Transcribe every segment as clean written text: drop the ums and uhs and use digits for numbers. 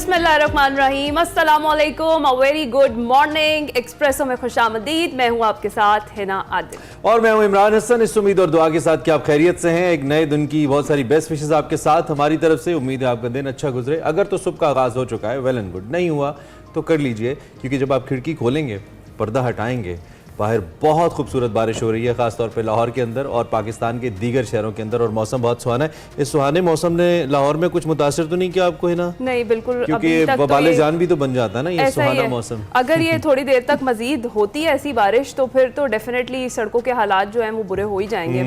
बिस्मिल्लाहिर्रहमानिर्रहीम, अस्सलामुअलैकुम, a very good morning. Espresso में खुशामदीद। मैं हूँ आपके साथ हिना आदिल और मैं हूँ इमरान हसन। इस उम्मीद और दुआ के साथ कि आप खैरियत से हैं। एक नए दिन की बहुत सारी बेस्ट विशेस आपके साथ हमारी तरफ से। उम्मीद है आपका दिन अच्छा गुजरे। अगर तो सुबह का आगाज़ हो चुका है, वेल एंड गुड। नहीं हुआ तो कर लीजिए, क्योंकि जब आप खिड़की खोलेंगे, पर्दा हटाएंगे, बाहर बहुत खूबसूरत बारिश हो रही है, ख़ासतौर पे लाहौर के अंदर और पाकिस्तान के दीगर शहरों के अंदर, और मौसम बहुत सुहाना है। इस सुहाने मौसम ने लाहौर में कुछ मुतासिर तो नहीं किया आपको, है ना? नहीं, बिल्कुल, क्योंकि वबाले जान भी तो बन जाता है ना ये सुहाना मौसम। अगर ये थोड़ी देर तक मजीद होती है ऐसी बारिश, तो फिर तो डेफिनेटली सड़कों के हालात जो हैं वो बुरे हो ही जाएंगे।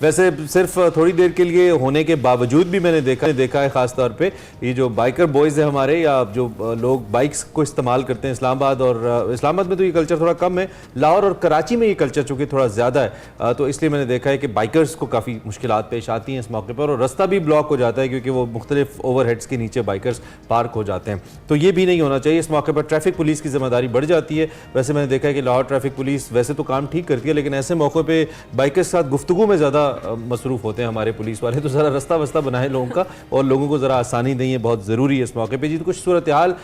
वैसे सिर्फ थोड़ी देर के लिए होने के बावजूद भी मैंने देखा है, ख़ासतौर पे ये जो बाइकर बॉयज़ है हमारे, या जो लोग बाइक्स को इस्तेमाल करते हैं इस्लामाबाद में तो ये कल्चर थोड़ा कम है, लाहौर और कराची में ये कल्चर चूँकि थोड़ा ज़्यादा है, तो इसलिए मैंने देखा है कि बाइकर्स को काफ़ी मुश्किलात पेश आती हैं इस मौके पर, और रास्ता भी ब्लॉक हो जाता है क्योंकि वो मुख्तलिफ ओवरहेड्स के नीचे बाइकर्स पार्क हो जाते हैं। तो ये भी नहीं होना चाहिए। इस मौके पर ट्रैफिक पुलिस की जिम्मेदारी बढ़ जाती है। वैसे मैंने देखा है कि लाहौर ट्रैफिक पुलिस वैसे तो काम ठीक करती है, लेकिन ऐसे मौक़ों पर बाइकर्स के साथ गुफ्तगू में ज़्यादा मसरूफ़ होते हैं हमारे पुलिस वाले। तो ज़रा रास्ता वस्ता बनाएं लोगों का, और लोगों को ज़रा आसानी दें, ये बहुत ज़रूरी है इस मौके पर। जी, तो कुछ सूरत हाल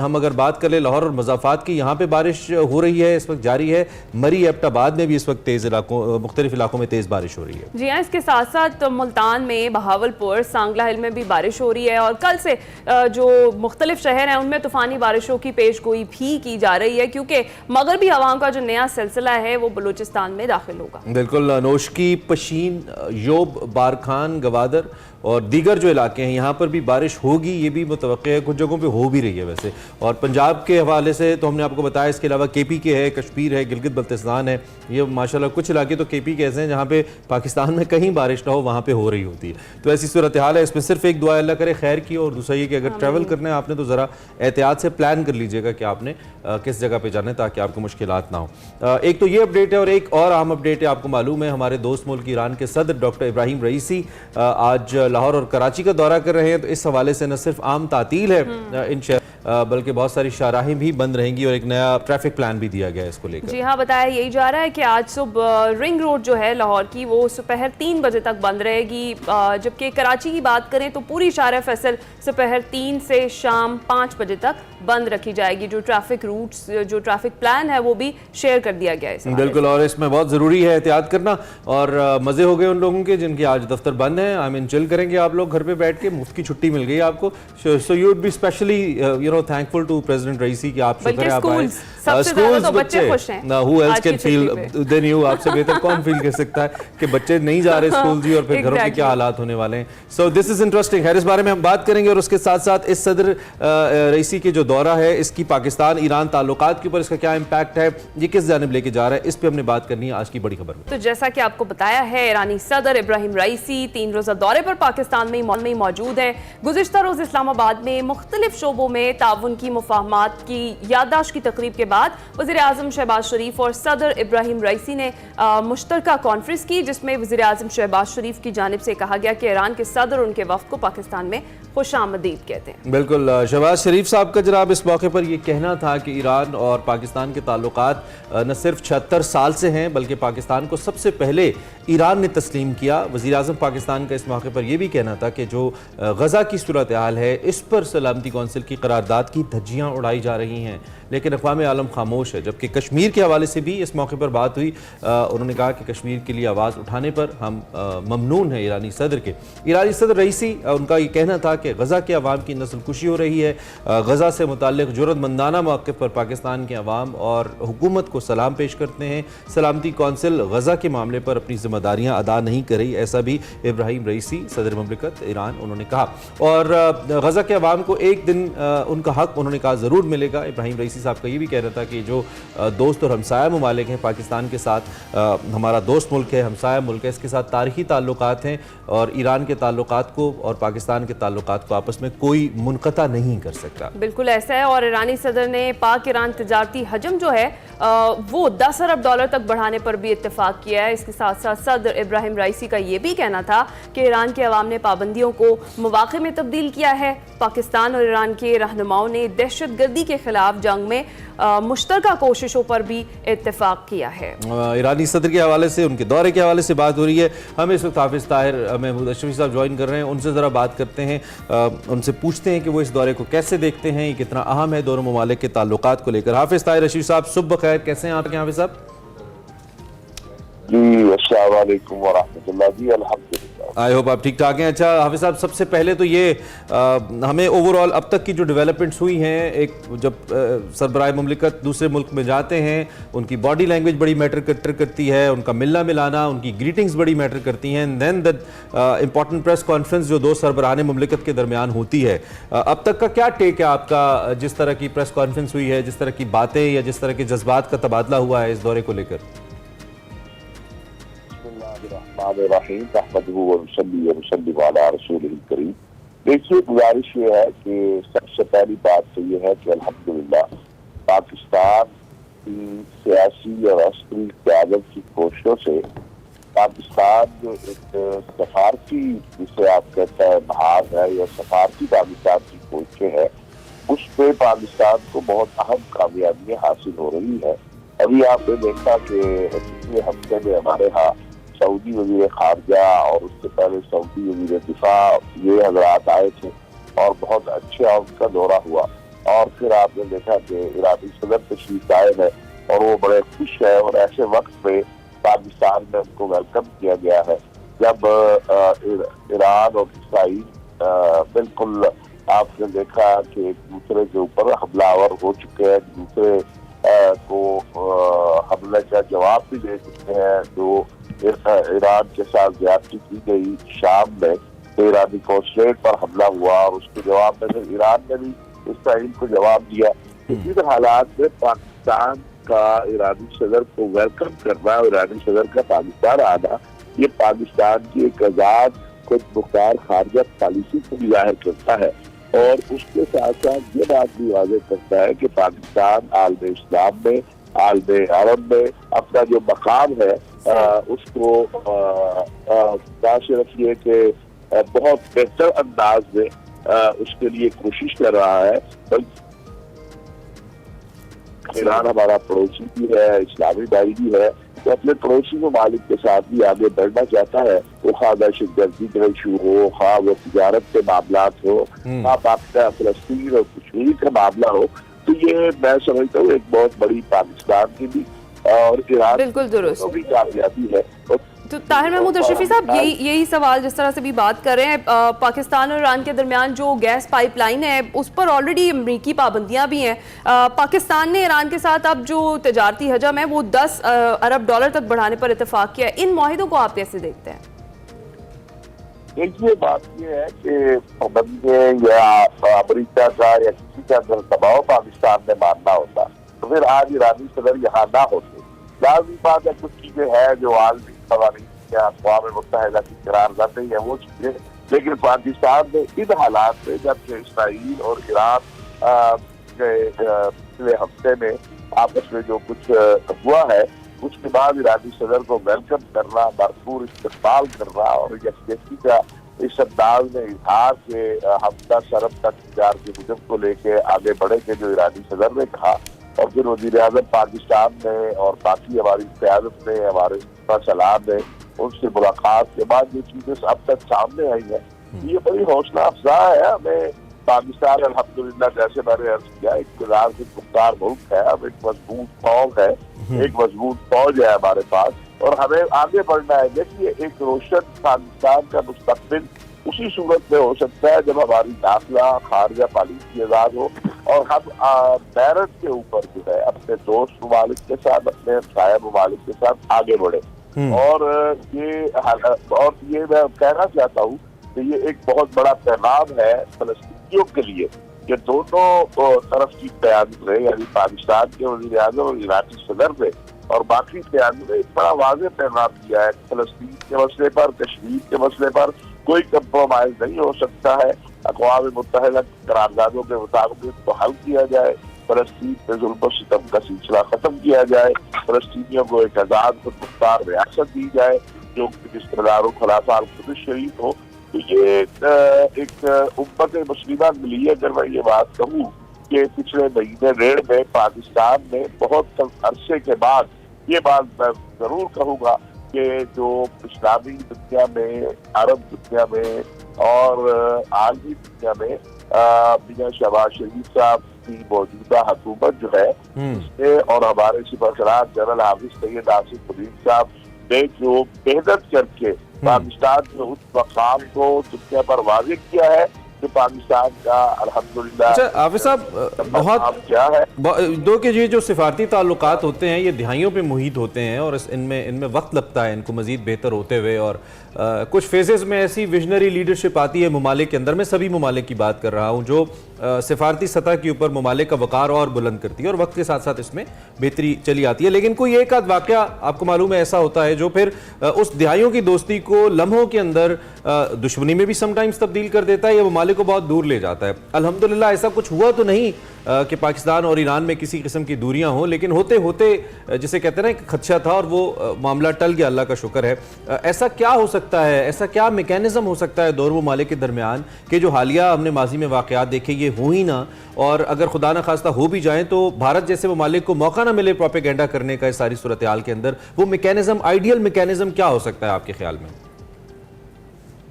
हम अगर बात कर ले लाहौर और मज़ाफ़ात की, यहाँ पर बारिश हो रही है, इस वक्त जारी है। मरी एबटाबाद में भी इस वक्त तेज़ मुख्तलिफ इलाकों में तेज़ बारिश हो रही है। जी हाँ, इसके साथ साथ मुल्तान में, बहावलपुर, सांगला हिल में भी बारिश हो रही है, और कल से जो मुख्तलिफ शहर हैं उनमें तूफ़ानी बारिशों की पेशगोई भी की जा रही है, क्योंकि मगरबी हवाओं का जो नया सिलसिला है वो बलूचिस्तान में दाखिल होगा। बिल्कुल, नोशकी, पशीन, योब, बारखान, गवादर और दीगर जो इलाके हैं यहाँ पर भी बारिश होगी, ये भी मुतवक्के है। कुछ जगहों पे हो भी रही है वैसे। और पंजाब के हवाले से तो हमने आपको बताया, इसके अलावा केपी के है, कश्मीर है, गिलगित बल्तिस्तान है। ये माशाल्लाह कुछ इलाके तो केपी के ऐसे हैं जहाँ पे पाकिस्तान में कहीं बारिश ना हो, वहाँ पे हो रही होती है। तो ऐसी सूरत हाल है। इसमें सिर्फ एक दुआ अल्लाह करे खैर की, और दूसरा ये कि अगर ट्रैवल करना है आपने तो ज़रा एहतियात से प्लान कर लीजिएगा कि आपने किस जगह पर जाना है, ताकि आपको मुश्किलात ना हो। एक तो ये अपडेट है, और एक और अहम अपडेट है। आपको मालूम है हमारे दोस्त मुल्क ईरान के सदर डॉक्टर इब्राहिम रईसी आज लाहौर और कराची का दौरा कर रहे हैं। तो इस हवाले से न सिर्फ आम तातील है इन शहर, बल्कि बहुत सारी शाहराहें भी बंद रहेंगी, और एक नया ट्रैफिक प्लान भी दिया गया है इसको लेकर। जी हाँ, बताया यही जा रहा है कि आज सुबह रिंग रोड जो है लाहौर की, वो दोपहर 3 बजे तक बंद रहेगी, जबकि कराची की बात करें तो पूरी शार फैसल दोपहर 3 से शाम 5 बजे तक बंद रखी जाएगी। जो ट्रैफिक रूट्स, जो ट्रैफिक प्लान है वो भी शेयर कर दिया गया है। बिल्कुल, और इसमें बहुत ज़रूरी है एहतियात करना। और मज़े हो गए उन लोगों के जिनके आज दफ्तर बंद हैं। आई मीन चिल करेंगे आप लोग घर पे बैठ के, मुफ्त की छुट्टी मिल गई आपको। So you would be specially thankful to president Raisi कि आप शुक्र है आप आए। स्कूल्स तो बच्चे खुश हैं। Who else can feel than you? आपसे बेहतर कौन फील कर सकता है कि बच्चे नहीं जा रहे स्कूल जी, और फिर घरों के क्या हालात होने वाले हैं। So this is interesting. खैर, इस बारे में हम बात करेंगे, और उसके साथ साथ इस सदर रईसी के जो दौरा है, इसकी पाकिस्तान ईरान ताल्लुकात के ऊपर इसका क्या इम्पैक्ट है, ये किस जानिब लेके जा रहा है, इस पर हमने बात करनी है आज की बड़ी खबर में। तो जैसा कि आपको बताया है, ईरानी सदर इब्राहिम रईसी 3 रोज़ा दौरे पर पाकिस्तान में मौजूद है। गुज़िश्ता रोज़ इस्लामाबाद में मुख्तलिफ शोबों में ताउन की मुफाहमात की याददाश्त की तकरीब के बाद वज़ीर आज़म शहबाज शरीफ और सदर इब्राहिम रईसी ने मुश्तरका कॉन्फ्रेंस की, जिसमें वज़ीर आज़म शहबाज शरीफ की जानिब से कहा गया कि ईरान के सदर उनके वफ़द को पाकिस्तान में खुशामदीद कहते हैं। बिल्कुल, शहबाज शरीफ साहब का जनाब इस मौके पर यह कहना था कि ईरान और पाकिस्तान के ताल्लुकात न सिर्फ 76 साल से हैं, बल्कि पाकिस्तान को सबसे पहले ईरान ने तस्लीम किया। वज़ीर आज़म पाकिस्तान का इस मौके पर यह भी कहना था कि जो गज़ा की सूरत हाल है, इस पर सलामती कौंसिल की करारदाद की धज्जियाँ उड़ाई जा रही हैं, लेकिन अक़वाम आलम खामोश है। जबकि कश्मीर के हवाले से भी इस मौके पर बात हुई। उन्होंने कहा कि कश्मीर के लिए आवाज़ उठाने पर हम ममनून हैं ईरानी सदर के। ईरानी सदर रईसी, उनका ये कहना था कि गज़ा के अवाम की नस्ल कुशी हो रही है। गज़ा से मुताल्लिक़ जुर्रतमंदाना मौक़िफ़ पर पाकिस्तान के अवाम और हुकूमत को सलाम पेश करते हैं। सलामती कौंसिल गज़ा के मामले पर अपनी ज़िम्मेदारियाँ अदा नहीं कर रही, ऐसा भी इब्राहिम रईसी सदर ममलिकत ईरान उन्होंने कहा। और गज़ा के अवाम को एक दिन उनका हक़, उन्होंने कहा, ज़रूर मिलेगा। इब्राहिम रईसी साहब का ये भी कहना था कि जो दोस्त और हमसाया ममालिक हैं पाकिस्तान के साथ, हमारा दोस्त मुल्क है, हमसाया मुल्क है, इसके साथ तारीख़ी ताल्लुकात हैं, और ईरान के ताल्लुकात को और पाकिस्तान के ताल्लुकात को आपस में कोई मुनक़ता नहीं कर सकता। बिल्कुल ऐसा है। और ईरानी सदर ने पाक ईरान तजारती हजम जो है वो 10 अरब डॉलर तक बढ़ाने पर भी इत्तेफाक किया है। इसके साथ साथ सदर इब्राहिम रईसी का ये भी कहना था कि ईरान के अवाम ने पाबंदियों को मौक़े में तब्दील किया है। पाकिस्तान और ईरान के रहनुमा रहनुमाओं ने दहशत गर्दी के खिलाफ जंग में मुश्तरका कोशिशों पर भी इत्तेफाक किया है। ईरानी सदर के हवाले से, उनके दौरे के हवाले से बात हो रही है। हम इस वक्त हाफिज़ ताहिर महमूद अशरफी साहब ज्वाइन कर रहे हैं, उनसे ज़रा बात करते हैं, उनसे पूछते हैं कि वो इस दौरे को कैसे देखते हैं, ये कितना अहम है दोनों ममालिक के ताल्लुकात को लेकर। हाफिज़ ताहिर अशरफी साहब, सुबह खैर, कैसे हैं आपके हाफिज़ साहब? जी अस्सलाम वालेकुम व रहमतुल्लाह। जी अल्हम्दुलिल्लाह, आई होप आप ठीक ठाक हैं। अच्छा हाफिज़ साहब, सबसे पहले तो ये हमें ओवरऑल अब तक की जो डेवलपमेंट्स हुई हैं, एक जब सरबराह मुमलिकत दूसरे मुल्क में जाते हैं, उनकी बॉडी लैंग्वेज बड़ी मैटर करती है, उनका मिलना मिलाना, उनकी ग्रीटिंग्स बड़ी मैटर करती हैं, and then the important press conference जो दो सरबराहान मुमलिकत के दरमियान होती है। अब तक का क्या टेक है आपका, जिस तरह की प्रेस कॉन्फ्रेंस हुई है, जिस तरह की बातें या जिस तरह के जज्बात का तबादला हुआ है इस दौरे को लेकर? देखिए, गुजारिश ये है कि सबसे पहली बात तो ये है कि अल्हम्दुलिल्लाह पाकिस्तान की सियासी और अस्करी क़यादत की कोशिशों से पाकिस्तान जो एक सफारती, जिसे आप कहते हैं महाज है या सफारती पाकिस्तान की कोशिशें है, उस पे पाकिस्तान को बहुत अहम कामयाबियां हासिल हो रही है। अभी आपने देखा कि पिछले हफ्ते में हमारे यहाँ सऊदी वजीर खारजा और उससे पहले सऊदी वजीर दिफा ये हजरात आए थे और बहुत अच्छा उनका दौरा हुआ। और फिर आपने देखा कि ईरानी सदर तशरीफ आए हैं और वो बड़े खुश है, और ऐसे वक्त पे पाकिस्तान में उनको वेलकम किया गया है जब ईरान और इसराइल बिल्कुल आपने देखा कि एक दूसरे के ऊपर हमलावर हो चुके हैं, दूसरे को हमले का जवाब भी दे चुके हैं। जो ईरान के साथ ज्यादती की गई शाम में, तो ईरानी कॉन्सुलेट पर हमला हुआ और उसके जवाब में फिर ईरान ने भी इसराइल को जवाब दिया। इन हालात में पाकिस्तान का ईरानी सदर को वेलकम करना, ईरानी सदर का पाकिस्तान आना, ये पाकिस्तान की एक आजाद खुद मुख्तार खारजा पॉलिसी को भी जाहिर करता है, और उसके साथ साथ ये बात भी वाज़ेह करता है कि पाकिस्तान आलम इस्लाम में, आलम अरब में अपना जो मकाम है उसको ना सिर्फ ये कि बहुत बेहतर अंदाज में उसके लिए कोशिश कर रहा है, बल्कि ईरान हमारा पड़ोसी भी है, इस्लामी भाई भी है, तो अपने पड़ोसी ममालिक के साथ भी आगे बढ़ना चाहता है। वो खा दहशतगर्दी का इशू हो, खा वो तिजारत के मामला हो, खा पाकिस्तान फलस्तीन और कश्मीर का मामला हो, तो ये मैं समझता हूँ एक बहुत बड़ी पाकिस्तान की भी और ईरान बिल्कुल दुरुस्त भी कामयाबी है। तो ताहिर महमूद अशरफी साहब, यही सवाल जिस तरह से भी बात कर रहे हैं, पाकिस्तान और ईरान के दरमियान जो गैस पाइपलाइन है उस पर ऑलरेडी अमरीकी पाबंदियां भी हैं। पाकिस्तान ने ईरान के साथ अब जो तजारती हजम है वो 10 अरब डॉलर तक बढ़ाने पर इत्तेफाक किया है। इन मुआहिदों को आप कैसे देखते हैं? देखिए, बात ये है कि पाबंदी या अमरीका का या किसी का अगर दबाव पाकिस्तान में मानना होता तो फिर आज ईरानी सदर यहाँ ना होते। लाज़मी बात है, कुछ चीजें हैं जो आलमी कवानीन या अक़वाम मुत्तहिदा की करारदाद नहीं है वो चीजें, लेकिन पाकिस्तान में इन हालात में जब इसराइल और ईरान पिछले हफ्ते में आपस में जो कुछ हुआ है, उसके बाद ईरानी सदर को वेलकम करना, भरपूर इस्तेमाल करना और यकजहती का इस अंदाज में इजहार के हफ्ता सरब तक इंतजार के हुजूम को लेके आगे बढ़े के जो ईरानी सदर ने कहा, और फिर वज़ीर आज़म पाकिस्तान ने और बाकी हमारी क़यादत ने, हमारे सलाम ने उनसे मुलाकात के बाद जो चीजें अब तक सामने आई है, ये बड़ी हौसला अफजा है। हमें पाकिस्तान अल्हम्दुलिल्लाह, जैसे मैंने अर्ज किया, इक़्तिदार से मुख्तार मुल्क है, अब एक मजबूत फौज है, एक मजबूत फौज है हमारे पास, और हमें आगे बढ़ना है। देखिए, एक रोशन पाकिस्तान का मुस्तक़बिल उसी सूरत में हो सकता है जब हमारी दाखिला खारजा पॉलिसी आजाद हो और हम बैरत के ऊपर जो है अपने दोस्त ममालिक के साथ, अपने हमसाया ममालिक के साथ आगे बढ़े। और ये मैं कहना चाहता हूँ कि ये एक बहुत बड़ा पैगाम है फलस्तीनियों के लिए कि दोनों तरफ की क़यादत ने, यानी पाकिस्तान के वज़ीर आज़म और ईरानी सदर ने और बाकी क़यादत ने एक बड़ा वाज़ेह पैगाम दिया है। फलस्तीन के मसले पर, कश्मीर के मसले पर कोई कंप्रोमाइज नहीं हो सकता है। अक़वाम मुत्तहिदा करारदादों के मुताबिक इसको हल किया जाए, फलस्तीन में जुल्म सितम का सिलसिला खत्म किया जाए, फलस्तीनियों को एक आज़ाद खुद मुख्तार रियासत दी जाए जो जिस रिश्तेदारों खलाफा खुद शरीक हो। تو یہ ایک امت مسلمہ کے لیے اگر میں یہ بات کہوں کہ پچھلے مہینے ڈیڑھ میں پاکستان میں بہت عرصے کے بعد یہ بات میں ضرور کہوں گا کہ جو اسلامی دنیا میں، عرب دنیا میں اور عالمی دنیا میں میاں شہباز شریف صاحب کی موجودہ حکومت جو ہے اس نے اور ہمارے سپرسرار جنرل حافظ سید آصف مدین صاحب نے جو محنت کر کے پاکستان کے اس مقام کو دنیا پر واضح کیا ہے کہ پاکستان کا الحمدللہ۔ اچھا حافظ صاحب، بہت کیا ہے دو کہ یہ جو سفارتی تعلقات ہوتے ہیں یہ دہائیوں پہ محیط ہوتے ہیں اور ان میں وقت لگتا ہے ان کو مزید بہتر ہوتے ہوئے، اور کچھ فیزز میں ایسی ویژنری لیڈرشپ آتی ہے ممالک کے اندر، میں سبھی ممالک کی بات کر رہا ہوں، جو سفارتی سطح کے اوپر ممالک کا وقار اور بلند کرتی ہے اور وقت کے ساتھ ساتھ اس میں بہتری چلی آتی ہے، لیکن کوئی ایک آدھ واقعہ آپ کو معلوم ہے ایسا ہوتا ہے جو پھر اس دہائیوں کی دوستی کو لمحوں کے اندر دشمنی میں بھی سم ٹائمز تبدیل کر دیتا ہے یا ممالک کو بہت دور لے جاتا ہے۔ الحمدللہ ایسا کچھ ہوا تو نہیں کہ پاکستان اور ایران میں کسی قسم کی دوریاں ہوں، لیکن ہوتے ہوتے جسے کہتے ہیں نا ایک خدشہ تھا اور وہ معاملہ ٹل گیا، اللہ کا شکر ہے۔ ایسا کیا ہو سکتا ہے، ایسا کیا میکینزم ہو سکتا ہے دونوں ممالک کے درمیان کہ جو حالیہ ہم نے ماضی میں واقعات دیکھے یہ ہوں ہی نہ، اور اگر خدا نہ خواستہ ہو بھی جائیں تو بھارت جیسے ممالک کو موقع نہ ملے پروپیگنڈا کرنے کا اس ساری صورتحال کے اندر، وہ میکینزم، آئیڈیل میکینزم کیا ہو سکتا ہے آپ کے خیال میں؟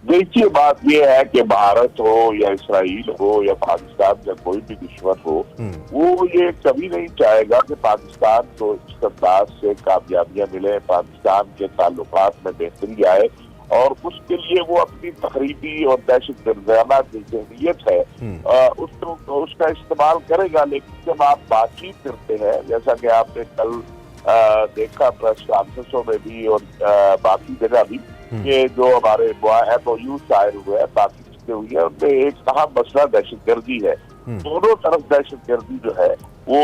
دیکھیے بات یہ ہے کہ بھارت ہو یا اسرائیل ہو یا پاکستان کا کوئی بھی دشمن ہو، وہ یہ کبھی نہیں چاہے گا کہ پاکستان کو اس انداز سے کامیابیاں ملے، پاکستان کے تعلقات میں بہتری آئے، اور اس کے لیے وہ اپنی تخریبی اور دہشت گردانہ جو ذہنیت ہے اس کا استعمال کرے گا۔ لیکن جب آپ بات چیت کرتے ہیں، جیسا کہ آپ نے کل دیکھا پریس کانفرنسوں میں بھی اور باقی جگہ بھی کہ جو ہمارے MOU شائع ہوئے ہیں، باقی چیزیں ہوئی ہیں، ان میں ایک اہم مسئلہ دہشت گردی ہے۔ دونوں طرف دہشت گردی جو ہے وہ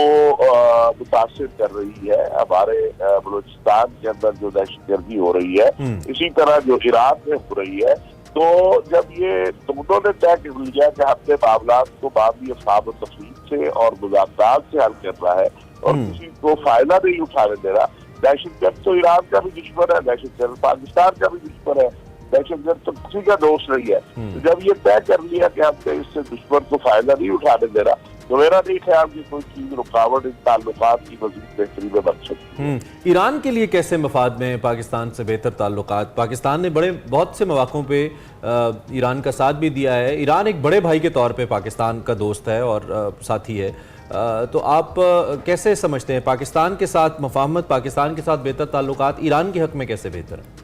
متاثر کر رہی ہے۔ ہمارے بلوچستان کے اندر جو دہشت گردی ہو رہی ہے، اسی طرح جو عراق میں ہو رہی ہے، تو جب یہ دونوں نے طے کر لیا کہ ہم نے معاملات کو باہمی افہام و تفہیم سے اور مذاکرات سے حل کرنا ہے اور کسی کو فائدہ نہیں اٹھانے دے رہا۔ دہشت گرد تو ایران کا بھی دشمن ہے، دہشت گرد پاکستان کا بھی دشمن ہے، دہشت گرد تو کسی کا دوست نہیں ہے۔ تو جب یہ طے کر لیا کہ ہم نے اس سے دشمن کو فائدہ نہیں اٹھانے دے رہا، تو میرا نہیں خیال کہ کوئی چیز رکاوٹ ان تعلقات کی مزید بہتری میں بن سکتی ہے۔ ایران کے لیے کیسے مفاد میں پاکستان سے بہتر تعلقات؟ پاکستان نے بہت سے مواقعوں پہ ایران کا ساتھ بھی دیا ہے، ایران ایک بڑے بھائی کے طور پہ پاکستان کا دوست ہے اور ساتھی ہے، تو آپ کیسے سمجھتے ہیں پاکستان کے ساتھ مفاہمت، پاکستان کے ساتھ بہتر تعلقات ایران کے حق میں کیسے بہتر ہیں؟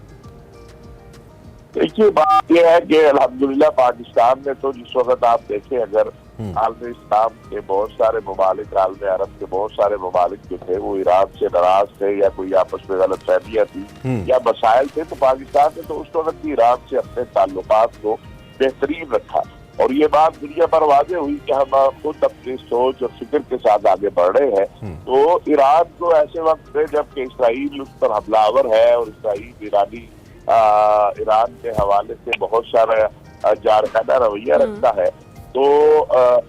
دیکھیے بات یہ ہے کہ الحمدللہ پاکستان میں تو جس وقت آپ دیکھیں اگر عالم اسلام کے بہت سارے ممالک، عالم عرب کے بہت سارے ممالک جو تھے وہ ایران سے ناراض تھے یا کوئی آپس میں غلط فہمیاں تھی یا مسائل تھے، تو پاکستان نے تو اس وقت بھی ایران سے اپنے تعلقات کو بہترین رکھا، اور یہ بات دنیا پر واضح ہوئی کہ ہم خود اپنی سوچ اور فکر کے ساتھ آگے بڑھ رہے ہیں۔ تو ایران کو ایسے وقت میں جب کہ اسرائیل اس پر حملہ آور ہے اور اسرائیل ایران کے حوالے سے بہت سارا جارحانہ رویہ رکھتا ہے، تو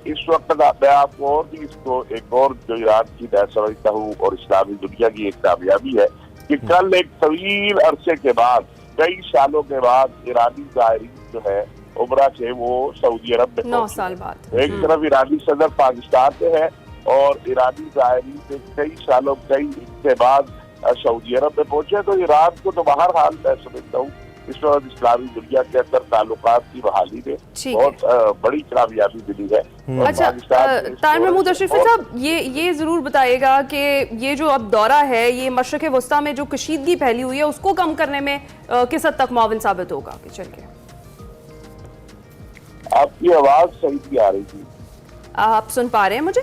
اس وقت میں آپ کو اور بھی اس کو ایک اور جو ایران کی میں سمجھتا ہوں اور اسلامی دنیا کی ایک کامیابی ہے کہ کل ایک طویل عرصے کے بعد، کئی سالوں کے بعد ایرانی زائرین جو ہے عمرہ سے وہ سعودی عرب میں 9 سال بعد ایک طرف ایرانی صدر پاکستان میں ہے اور ایرانی زائرین سے کئی سالوں کے بعد سعودی عرب میں پہنچے، تو ایران کو تو بہرحال میں سمجھتا ہوں اس وقت اسلامی دنیا کے اندر تعلقات کی بحالی میں بہت بڑی کامیابی ملی ہے۔ اچھا طاہر محمود اشرفی صاحب، یہ ضرور بتائیے گا کہ یہ جو اب دورہ ہے یہ مشرق وسطیٰ میں جو کشیدگی پھیلی ہوئی ہے اس کو کم کرنے میں کس حد تک معاون ثابت ہوگا؟ کہ چل کے آپ کی آواز صحیح نہیں آ رہی تھی، آپ سن پا رہے ہیں مجھے؟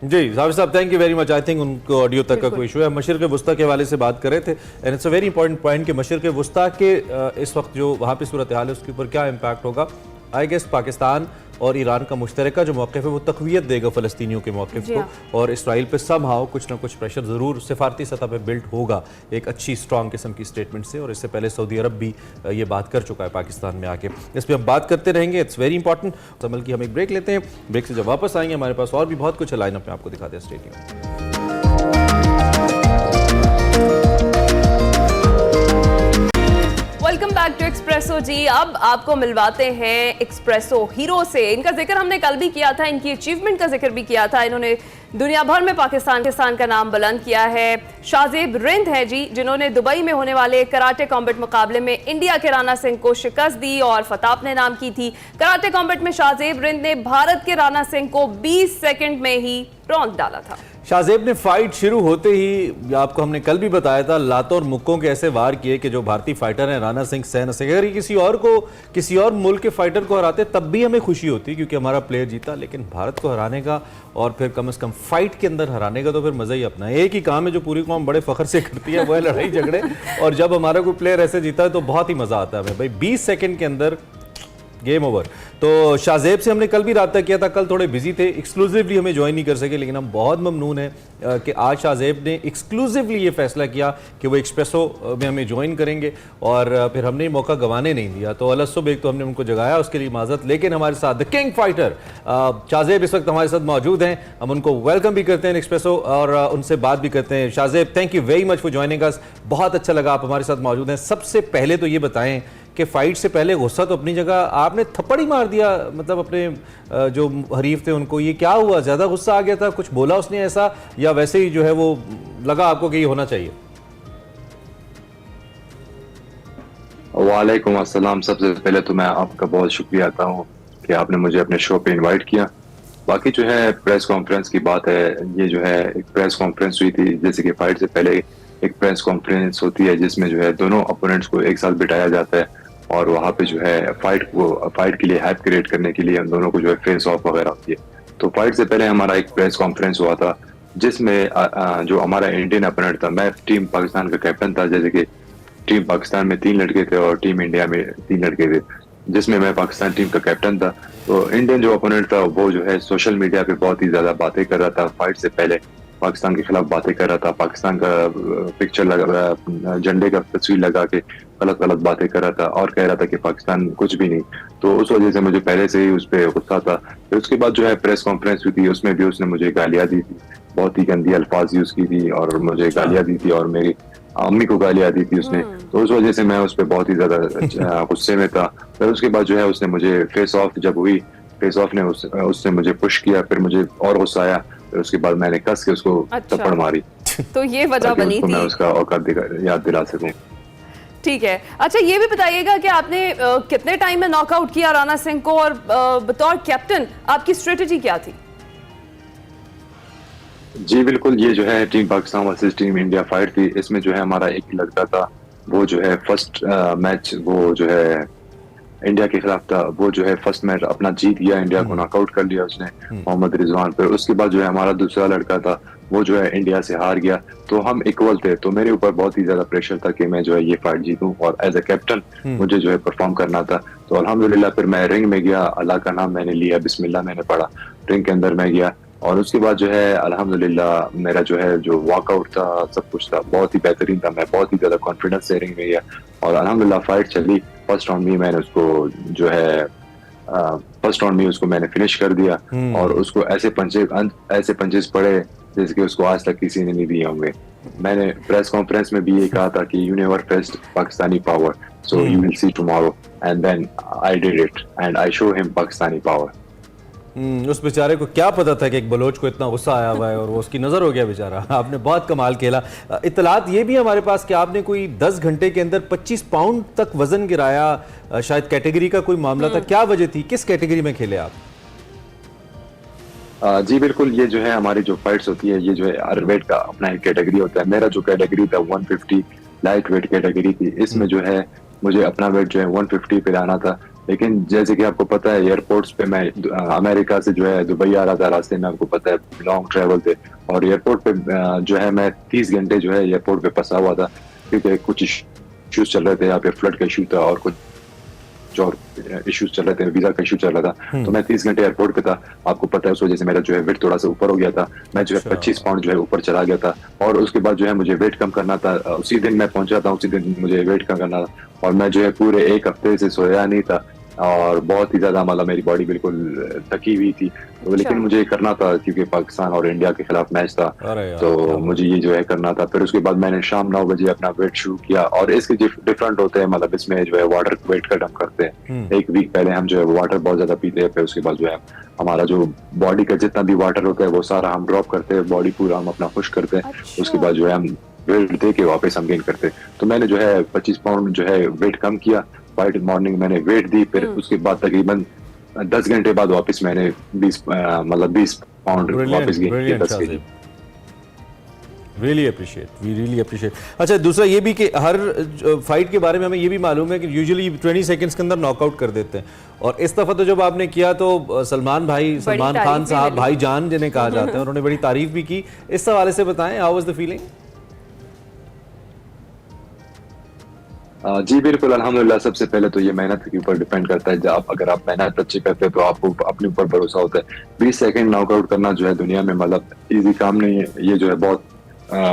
جی حافظ صاحب، thank you very much. I think in کو آڈیو تک کا کوئی ایشو ہے۔ مشرق وسطیٰ کے حوالے سے بات کر رہے تھے، and it's a very important point کہ مشرق وسطیٰ کے اس وقت جو وہاں پہ صورتحال ہے اس کے اوپر کیا امپیکٹ ہوگا۔ آئی گیس پاکستان اور ایران کا مشترکہ جو موقف ہے وہ تقویت دے گا فلسطینیوں کے موقف کو، اور اسرائیل پہ سم ہاؤ کچھ نہ کچھ پریشر ضرور سفارتی سطح پہ بلڈ ہوگا ایک اچھی اسٹرانگ قسم کی اسٹیٹمنٹ سے، اور اس سے پہلے سعودی عرب بھی یہ بات کر چکا ہے پاکستان میں آ کے۔ اس پہ ہم بات کرتے رہیں گے، اٹس ویری امپورٹنٹ۔ عمل کی ہم ایک بریک لیتے ہیں، بریک سے جب واپس آئیں گے ہمارے پاس اور بھی بہت کچھ لائن اپ میں آپ کو دکھاتے ہیں، stay tuned. Welcome back to Expresso जी। अब आपको मिलवाते हैं एक्सप्रेसो हीरो से। इनका जिक्र हमने कल भी किया था, इनकी अचीवमेंट का जिक्र भी किया था। इन्होंने दुनिया भर में पाकिस्तान का नाम बुलंद किया है। शाहजेब रिंद है जी, जिन्होंने दुबई में होने वाले कराटे कॉम्बैट मुकाबले में इंडिया के राणा सिंह को शिकस्त दी और फतह अपने नाम की थी। कराटे कॉम्बैट में शाहजेब रिंद ने भारत के राणा सिंह को 20 सेकंड में ही रौंद डाला था। शाहजेब ने फाइट शुरू होते ही, आपको हमने कल भी बताया था, लातों और मुक्कों के ऐसे वार किए कि जो भारतीय फाइटर हैं राणा सिंह सह न सके। अगर किसी और मुल्क के फाइटर को हराते तब भी हमें खुशी होती क्योंकि हमारा प्लेयर जीता, लेकिन भारत को हराने का और फिर कम से कम फाइट के अंदर हराने का तो फिर मज़ा ही अपना है। एक ही काम है जो पूरी कौम बड़े फख्र से करती है, वो है लड़ाई झगड़े। और जब हमारा कोई प्लेयर ऐसे जीता है तो बहुत ही मज़ा आता है हमें। भाई 20 सेकंड के अंदर गेम ओवर। तो शाहजेब से हमने कल भी राब्ता किया था, कल थोड़े बिजी थे, एक्सक्लूसिवली हमें ज्वाइन नहीं कर सके, लेकिन हम बहुत ममनून हैं कि आज शाहजेब ने एक्सक्लूसिवली ये फैसला किया कि वो एक्सप्रेसो में हमें ज्वाइन करेंगे और फिर हमने मौका गंवाने नहीं दिया। तो अलसुब एक तो हमने उनको जगाया, उसके लिए माजरत, लेकिन हमारे साथ द किंग फाइटर शाहजेब इस वक्त हमारे साथ मौजूद हैं। हम उनको वेलकम भी करते हैं एक्सप्रेसो और उनसे बात भी करते हैं। Shahzeb, thank you very much for joining us. बहुत अच्छा लगा आप हमारे साथ मौजूद हैं। सबसे पहले तो ये बताएं कि फाइट से पहले गुस्सा तो अपनी जगह, आपने थप्पड़ ही मार दिया मतलब अपने जो हरीफ थे उनको, ये क्या हुआ? ज़्यादा गुस्सा आ गया था, कुछ बोला उसने ऐसा, या वैसे ही जो है वो लगा आपको कि ये होना चाहिए? वालेकुम अस्सलाम। सबसे पहले तो मैं आपका बहुत शुक्रिया अदा हूँ कि आपने मुझे अपने शो पे इनवाइट किया। बाकी जो है प्रेस कॉन्फ्रेंस की बात है, ये जो है एक प्रेस कॉन्फ्रेंस हुई थी, जैसे कि फाइट से पहले एक प्रेस कॉन्फ्रेंस होती है जिसमें जो है दोनों अपोनेंट्स को एक साथ बिठाया जाता है और वहाँ पे जो है फाइट के लिए हाइप क्रिएट करने के लिए हम दोनों को जो है फेस ऑफ वगैरह होती है। तो फाइट से पहले हमारा एक प्रेस कॉन्फ्रेंस हुआ था जिसमें जो हमारा इंडियन अपोनेंट था, मैं टीम पाकिस्तान का कैप्टन था, जैसे कि टीम पाकिस्तान में 3 लड़के थे और टीम इंडिया में 3 लड़के थे, जिसमें मैं पाकिस्तान टीम का कैप्टन था। तो इंडियन जो अपोनेंट था वो जो है सोशल मीडिया पे बहुत ही ज्यादा बातें कर रहा था, फाइट से पहले पाकिस्तान के खिलाफ बातें कर रहा था, पाकिस्तान का पिक्चर लगा, झंडे का तस्वीर लगा के गलत बातें कर रहा था और कह रहा था कि पाकिस्तान कुछ भी नहीं। तो उस वजह से मुझे पहले से ही उस पर गुस्सा था। फिर उसके बाद जो है प्रेस कॉन्फ्रेंस हुई थी, उसमें भी उसने मुझे गालियां दी थी, बहुत ही गंदी अल्फाज यूज की थी और मुझे गालियां दी थी और मेरी अम्मी को गालियां दी थी उसने। तो उस वजह से मैं उस पर बहुत ही ज्यादा गुस्से में था। फिर उसके बाद जो है उसने मुझे फेस ऑफ जब हुई, फेस ऑफ ने उसने मुझे पुश किया, फिर मुझे और गुस्सा आया, फिर उसके बाद मैंने कस के उसको थप्पड़ मारी। तो ये वजह बनी थी, मैं उसका औकात याद दिला सकूं। ठीक है। अच्छा ये भी बताइएगा कि आपने कितने टाइम में नॉकआउट किया राणा सिंह को और बतौर कैप्टन आपकी स्ट्रेटेजी क्या थी? जी बिल्कुल, ये जो है team Pakistan versus team India fight थी। इसमें जो है हमारा एक ही लड़का था, वो जो है फर्स्ट मैच वो जो है इंडिया के खिलाफ था, वो जो है फर्स्ट मैच अपना जीत गया, इंडिया को नॉकआउट कर लिया उसने, मोहम्मद रिजवान पे। उसके बाद जो है हमारा दूसरा लड़का था, वो जो है इंडिया से हार गया। तो हम इक्वल थे, तो मेरे ऊपर बहुत ही ज्यादा प्रेशर था कि मैं जो है ये फाइट जीतूं और एज ए कैप्टन मुझे जो है परफॉर्म करना था। तो अल्हम्दुलिल्लाह फिर मैं रिंग में गया, अल्लाह का नाम मैंने लिया, बिस्मिल्लाह मैंने पढ़ा, रिंग के अंदर मैं गया और उसके बाद जो है अल्हम्दुलिल्लाह मेरा जो है जो वॉकआउट था, सब कुछ था बहुत ही बेहतरीन था। मैं बहुत ही ज्यादा कॉन्फिडेंस से रिंग में गया और अल्हम्दुलिल्लाह फाइट चली। फर्स्ट राउंड में मैंने उसको जो है फर्स्ट राउंड में उसको मैंने फिनिश कर दिया और उसको ऐसे पंचेस पड़े जैसे कि उसको आज तक किसी ने नहीं दिए होंगे। मैंने प्रेस कॉन्फ्रेंस में भी ये कहा था कि you never faced Pakistani power, so you will see tomorrow, and then I did it and I show him Pakistani power. उस बेचारे को क्या पता था कि एक बलोच को इतना गुस्सा आया हुआ है और वो उसकी नज़र हो गया बेचारा। आपने बहुत कमाल खेला। इत्तलात ये भी हमारे पास कि आपने कोई 10 घंटे के अंदर 25 पाउंड तक वजन गिराया, शायद कैटेगरी का कोई मामला था, क्या वजह थी, किस कैटेगरी में खेले आप? जी बिल्कुल, ये जो है हमारी जो फाइट्स होती है, ये जो है हर वेट का अपना एक कैटेगरी होता है। मेरा जो कैटेगरी था 150 लाइट वेट कैटेगरी थी, इसमें जो है मुझे अपना वेट जो है 150 पे लाना था। लेकिन जैसे कि आपको पता है एयरपोर्ट्स पे मैं अमेरिका से जो है दुबई आ रहा था, रास्ते में आपको पता है लॉन्ग ट्रेवल थे और एयरपोर्ट पे जो है मैं 30 घंटे जो है एयरपोर्ट पे फंसा हुआ था क्योंकि कुछ इश्यूज चल रहे थे, यहाँ पे फ्लड का इशू था और कुछ और इश्यूज चल रहे थे, वीजा का इशू चल रहा था। तो मैं 30 घंटे एयरपोर्ट पे था, आपको पता है उस वजह से मेरा जो है वेट थोड़ा सा ऊपर हो गया था। मैं जो है 25 पाउंड जो है ऊपर चला गया था और उसके बाद जो है मुझे वेट कम करना था। उसी दिन मैं पहुंचा था, उसी दिन मुझे वेट कम करना था और मैं जो है पूरे 1 हफ्ते से सोया नहीं था। اور بہت ہی زیادہ مطلب میری باڈی بالکل تھکی ہوئی تھی، لیکن مجھے یہ کرنا تھا کیونکہ پاکستان اور انڈیا کے خلاف میچ تھا، تو مجھے یہ جو ہے کرنا تھا. پھر اس کے بعد میں نے شام 9 بجے اپنا ویٹ شروع کیا، اور اس کے ڈفرنٹ ہوتے ہیں، مطلب اس میں جو ہے واٹر ویٹ کٹ ہم کرتے ہیں. ایک ویک پہلے ہم جو ہے واٹر بہت زیادہ پیتے ہیں، پھر اس کے بعد جو ہے ہمارا جو باڈی کا جتنا بھی واٹر ہوتا ہے وہ سارا ہم ڈراپ کرتے ہیں، باڈی پورا ہم اپنا خشک کرتے ہیں. اس کے بعد جو ہے ہم ویٹ دے کے واپس ہم گین کرتے ہیں. تو میں نے جو ہے 25 پاؤنڈ جو ہے ویٹ کم کیا. فائٹ مارننگ میں نے ویٹ دی، پھر اس کے بعد تقریباً 10 گھنٹے بعد واپس میں نے 20 پاؤنڈ واپس گین کیا. 10 کے جی. Really appreciate. اچھا دوسرا یہ بھی کہ ہر فائٹ کے بارے میں ہمیں یہ بھی معلوم ہے کہ یوزلی 20 سیکنڈز کے اندر ناک آؤٹ کر دیتے ہیں، اور اس دفعہ تو جب آپ نے کیا تو سلمان خان صاحب، بھائی جان جنہیں کہا جاتا ہے، انہوں نے بڑی تعریف بھی کی. اس حوالے سے بتائیں، ہاؤ واز دی فیلنگ؟ جی بالکل، الحمدللہ. سب سے پہلے تو یہ محنت کے اوپر ڈیپینڈ کرتا ہے. اگر آپ محنت اچھی کرتے ہیں تو آپ کو اپنے اوپر بھروسہ ہوتا ہے. 20 سیکنڈ ناک آؤٹ کرنا جو ہے دنیا میں مطلب ایزی کام نہیں ہے. یہ جو ہے بہت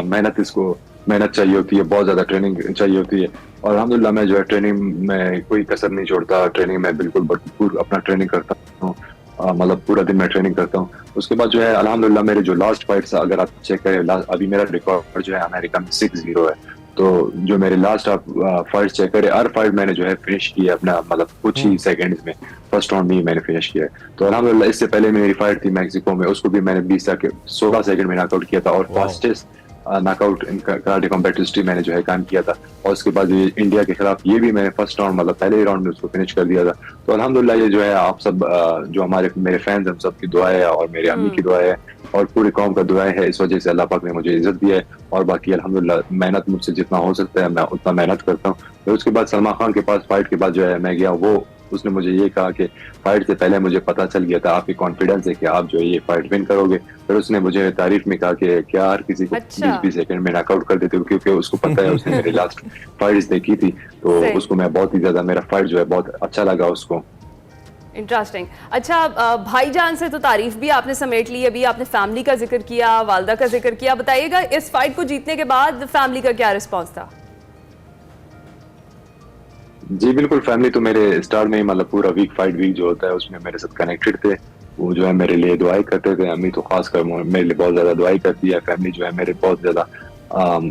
محنت، اس کو محنت چاہیے ہوتی ہے، بہت زیادہ ٹریننگ چاہیے ہوتی ہے. اور الحمدللہ میں جو ہے ٹریننگ میں کوئی کسر نہیں چھوڑتا. ٹریننگ میں بالکل بھرپور اپنا ٹریننگ کرتا ہوں، مطلب پورا دن میں ٹریننگ کرتا ہوں. اس کے بعد جو ہے الحمدللہ میرے جو لاسٹ فائٹس اگر آپ چیک کریں، ابھی میرا ریکارڈ جو ہے امریکہ میں 6-0 ہے. تو جو میرے لاسٹ آپ فائٹ چیک کریں، ہر فائٹ میں نے جو ہے فنش کیا اپنا، مطلب کچھ ہی سیکنڈز میں. فرسٹ راؤنڈ میں نے فنش کیا ہے. تو الحمدللہ اس سے پہلے میری فائٹ تھی میکسیکو میں، اس کو بھی میں نے 16 سیکنڈ میں ناک آؤٹ کیا تھا، اور fastest knock out in karate combat history میں نے جو ہے کام کیا تھا. اور اس کے بعد انڈیا کے خلاف یہ بھی میں نے فرسٹ راؤنڈ مطلب پہلے ہی راؤنڈ میں اس کو فنش کر دیا تھا. تو الحمدللہ یہ جو ہے آپ سب جو میرے فینز ہیں، سب کی دعائیں ہے، اور میرے امی کی دعائیں ہے، اور پوری قوم کا دعائیں ہے. اس وجہ سے اللہ پاک نے مجھے عزت دی ہے. اور باقی الحمدللہ محنت مجھ سے جتنا ہو سکتا ہے میں اتنا محنت کرتا ہوں. پھر اس کے بعد سلمان خان کے پاس فائٹ کے بعد جو ہے میں گیا، اس نے مجھے یہ کہا کہ فائٹ سے پہلے مجھے پتا چل گیا تھا آپ کی کانفیڈنس ہے کہ آپ جو ہے یہ فائٹ ون کرو گے. پھر اس نے مجھے تعریف میں کہا کہ کیا ہر کسی کو 20 سیکنڈ میں ناک آؤٹ کر دیتے ہو، کیونکہ اس کو پتا ہے، اس نے میری لاسٹ فائٹس دیکھی تھی، تو اس کو میں بہت ہی زیادہ میرا فائٹ جو ہے بہت اچھا لگا اس کو. انٹرسٹنگ. اچھا بھائی جان سے تو تعریف بھی آپ نے سمیٹ لی، ابھی آپ نے فیملی کا ذکر کیا، والدہ کا ذکر کیا. بتائیے گا اس فائٹ کو جیتنے کے بعد فیملی کا کیا رسپانس تھا؟ جی بالکل، فیملی تو میرے اسٹارٹ میں ہی مطلب پورا فائٹ ویک جو ہوتا ہے اس میں میرے ساتھ کنیکٹڈ تھے. وہ جو ہے میرے لیے دعائیں کرتے تھے. امی تو خاص کر میرے لیے بہت زیادہ دعائیں کرتی ہے. فیملی جو ہے میرے بہت زیادہ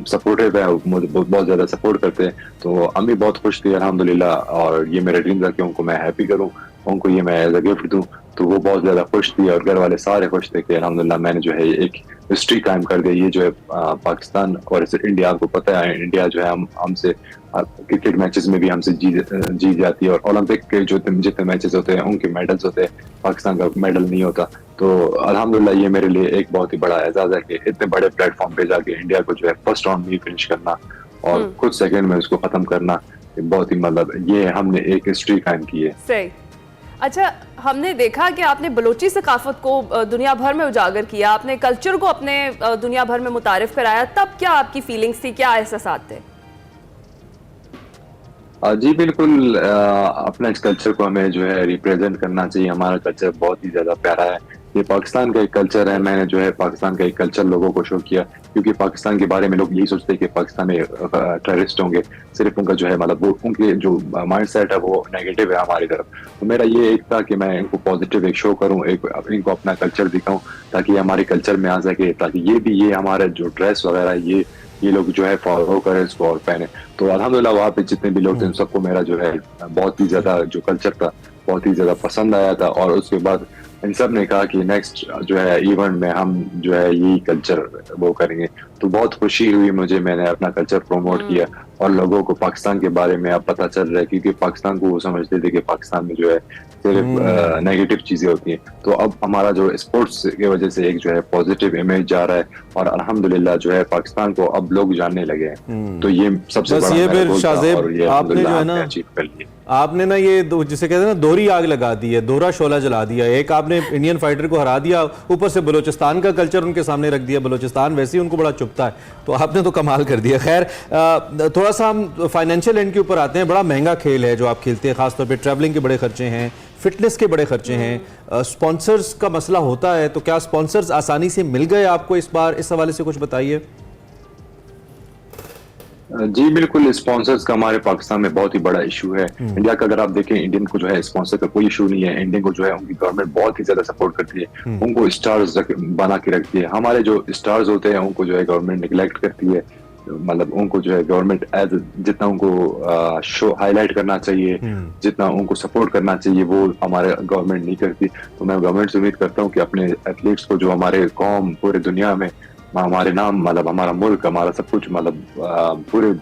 سپورٹیو ہے، مجھے بہت زیادہ سپورٹ کرتے ہیں. تو امی بہت خوش تھی الحمدللہ، اور یہ میرا ڈریم تھا کہ ان کو میں ہیپی کروں، ان کو یہ میں ایز اے گفٹ دوں. تو وہ بہت زیادہ خوش تھی، اور گھر والے سارے خوش تھے کہ الحمدللہ میں نے جو ہے ایک ہسٹری قائم کر دی. یہ جو ہے پاکستان اور انڈیا، آپ کو پتہ ہے انڈیا جو ہے ہم سے کرکٹ میچز میں بھی ہم سے جیت جاتی ہے، اور اولمپک کے جو جتنے میچز ہوتے ہیں ان کے میڈلز ہوتے ہیں، پاکستان کا میڈل نہیں ہوتا. تو الحمدللہ یہ میرے لیے ایک بہت ہی بڑا اعزاز ہے کہ اتنے بڑے پلیٹ فارم پہ جا کے انڈیا کو جو ہے فرسٹ راؤنڈ میں فنش کرنا اور کچھ سیکنڈ میں اس کو ختم کرنا، بہت ہی مطلب یہ ہم نے ایک ہسٹری قائم کی ہے. صحیح. اچھا ہم نے دیکھا کہ آپ نے بلوچی ثقافت کو دنیا بھر میں اجاگر کیا، آپ نے کلچر کو اپنے دنیا بھر میں متعارف کرایا. تب کیا آپ کی فیلنگز تھی، کیا احساسات تھے؟ جی بالکل، اپنا اس کلچر کو ہمیں جو ہے ریپریزنٹ کرنا چاہیے. ہمارا کلچر بہت ہی زیادہ پیارا ہے. یہ پاکستان کا ایک کلچر ہے. میں نے جو ہے پاکستان کا ایک کلچر لوگوں کو شو کیا، کیونکہ پاکستان کے بارے میں لوگ یہی سوچتے ہیں کہ پاکستان میں ٹیررسٹ ہوں گے. صرف ان کا جو ہے مطلب وہ ان کے جو مائنڈ سیٹ ہے وہ نیگیٹو ہے ہماری طرف. تو میرا یہ ایک تھا کہ میں ان کو پازیٹیو ایک شو کروں، ان کو اپنا کلچر دکھاؤں، تاکہ یہ ہمارے کلچر میں آ سکے، تاکہ یہ ہمارا جو ڈریس وغیرہ یہ لوگ جو ہے فالو کریں اس کو اور پہنے. تو الحمدللہ وہاں پہ جتنے بھی لوگ تھے ان سب کو میرا جو ہے بہت ہی زیادہ جو کلچر تھا بہت ہی زیادہ پسند آیا تھا. اور اس کے بعد ان سب نے کہا کہ نیکسٹ جو ہے ایونٹ میں ہم جو ہے یہی کلچر وہ کریں گے. تو بہت خوشی ہوئی مجھے، میں نے اپنا کلچر پروموٹ کیا، اور لوگوں کو پاکستان کے بارے میں اب پتہ چل رہا ہے، کیونکہ پاکستان کو وہ سمجھتے تھے کہ پاکستان میں جو ہے صرف نیگیٹو چیزیں ہوتی ہیں. تو اب ہمارا جو اسپورٹس کی وجہ سے ایک جو ہے پازیٹیو امیج جا رہا ہے، اور الحمدللہ جو ہے پاکستان کو اب لوگ جاننے لگے ہیں. تو یہ سب سے بڑا یہ پھر شاہزیب آپ نے جو ہے نا اچیو کر لیا. آپ نے نا یہ جسے کہتے ہیں نا دوہری آگ لگا دی ہے، دوہرا شعلہ جلا دیا. ایک آپ نے انڈین فائٹر کو ہرا دیا، اوپر سے بلوچستان کا کلچر ان کے سامنے رکھ دیا. بلوچستان ویسے ہی ان کو بڑا چپتا ہے، تو آپ نے تو کمال کر دیا. خیر تھوڑا سا ہم فائنینشیل اینڈ کے اوپر آتے ہیں. بڑا مہنگا کھیل ہے جو آپ کھیلتے ہیں، خاص طور پہ ٹریولنگ کے بڑے خرچے ہیں، فٹنس کے بڑے خرچے ہیں، سپانسرز کا مسئلہ ہوتا ہے. تو کیا سپانسرز آسانی سے مل گئے آپ کو اس بار؟ اس حوالے سے کچھ بتائیے. जी बिल्कुल, स्पॉन्सर्स का हमारे पाकिस्तान में बहुत ही बड़ा इशू है। इंडिया का अगर आप देखें, इंडियन को जो है स्पॉन्सर का कोई इशू नहीं है। इंडियन को जो है उनकी गवर्नमेंट बहुत ही ज्यादा सपोर्ट करती है, उनको स्टार्स बना के रखती है। हमारे जो स्टार्स होते हैं उनको जो है गवर्नमेंट निगलेक्ट करती है, मतलब उनको जो है गवर्नमेंट एज जितना उनको शो हाईलाइट करना चाहिए, जितना उनको सपोर्ट करना चाहिए, वो हमारे गवर्नमेंट नहीं करती। तो मैं गवर्नमेंट से उम्मीद करता हूँ कि अपने एथलीट्स को, जो हमारे कौम पूरे दुनिया में हमारे नाम, मतलब हमारा मुल्क, हमारा सब कुछ, मतलब पूरे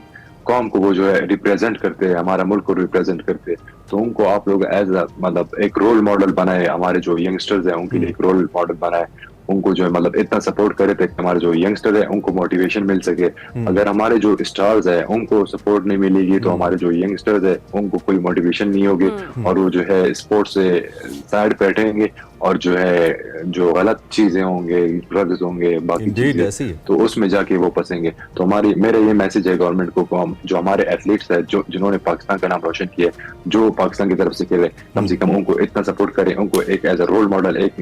कौम को वो जो है रिप्रेजेंट करते हैं, हमारा मुल्क को रिप्रेजेंट करते हैं, तो उनको आप लोग एज मतलब एक रोल मॉडल बनाए, हमारे जो यंगस्टर्स हैं उनके लिए एक रोल मॉडल बनाए, उनको जो है मतलब इतना सपोर्ट करे ताकि हमारे जो यंगस्टर है उनको मोटिवेशन मिल सके। अगर हमारे जो स्टार्स है उनको सपोर्ट नहीं मिलेगी तो हमारे जो यंगस्टर्स है उनको कोई मोटिवेशन नहीं होगी, और वो जो है स्पोर्ट्स से साइड पे हटेंगे, और जो है जो गलत चीजें होंगे, ड्रग्स होंगे, बाकी चीजें, तो उसमें जाके वो फंसेंगे। तो मेरा ये मैसेज है गवर्नमेंट को, जो हमारे एथलीट्स है, जो जिन्होंने पाकिस्तान का नाम रोशन किया है, जो पाकिस्तान की तरफ से खेले, कम से कम उनको इतना सपोर्ट करें, उनको एक एज अ रोल मॉडल, एक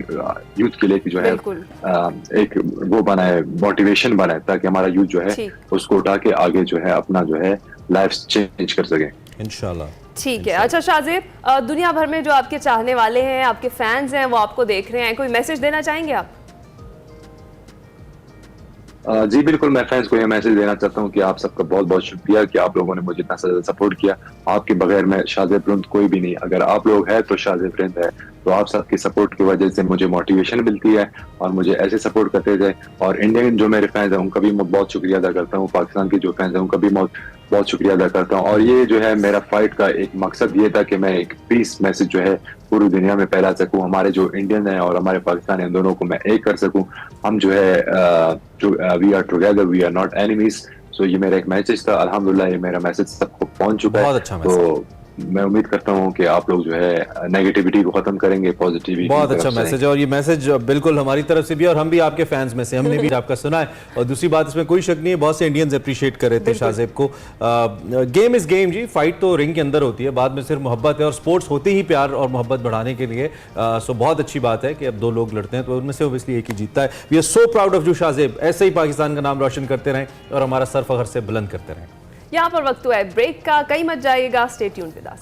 यूथ के लिए जो है एक वो बनाए, मोटिवेशन बनाए, ताकि हमारा यूथ जो है उसको उठा के आगे जो है अपना जो है लाइफ चेंज कर सके इंशाल्लाह। ठीक है। अच्छा शाहजेब, दुनिया भर में जो आपके चाहने वाले हैं, आपके फैंस हैं, वो आपको देख रहे हैं, कोई मैसेज देना चाहेंगे आप? जी बिल्कुल, मैं फैंस को ये मैसेज देना चाहता हूँ कि आप सबका बहुत बहुत शुक्रिया कि आप लोगों ने मुझे इतना सपोर्ट किया। आपके बगैर मैं शाहजेब रिंद कोई भी नहीं। अगर आप लोग हैं तो शाहजेब रिंद है। तो आप सबकी सपोर्ट की वजह से मुझे मोटिवेशन मिलती है और मुझे ऐसे सपोर्ट करते जाए। और इंडियन जो मेरे फैंस हैं उनका भी मैं बहुत शुक्रिया अदा करता हूँ, पाकिस्तान के जो फैंस हैं उनका भी बहुत शुक्रिया अदा करता हूँ। और ये जो है मेरा फाइट का एक मकसद ये था कि मैं एक पीस मैसेज जो है पूरी दुनिया में फैला सकूं, हमारे जो इंडियन है और हमारे पाकिस्तान है दोनों को मैं एक कर सकूं। हम जो है we are together, we are not enemies. So ये मेरा एक मैसेज था, अल्हम्दुलिल्लाह ये मेरा मैसेज सबको पहुंच चुका है। बहुत अच्छा तो मैं उम्मीद करता हूँ कि आप लोग जो है नेगेटिविटी को खत्म करेंगे, पॉजिटिविटी। बहुत अच्छा मैसेज है और ये मैसेज बिल्कुल हमारी तरफ से भी, और हम भी आपके फैंस में से, हमने भी आपका सुना है। और दूसरी बात, इसमें कोई शक नहीं है, बहुत से इंडियंस अप्रिशिएट कर रहे थे शाहजेब को। गेम इज गेम जी, फाइट तो रिंग के अंदर होती है, बाद में सिर्फ मोहब्बत है, और स्पोर्ट्स होते ही प्यार और मोहब्बत बढ़ाने के लिए। सो बहुत अच्छी बात है कि अब दो लोग लड़ते हैं तो उनमें से ओबियसली एक ही जीतता है। We are so proud of you Shahzeb, ऐसे ही पाकिस्तान का नाम रोशन करते रहें और हमारा सर फखर से बुलंद करते रहें। यहाँ पर वक्त हुआ है ब्रेक का, कहीं मत जाइएगा, stay tuned with us.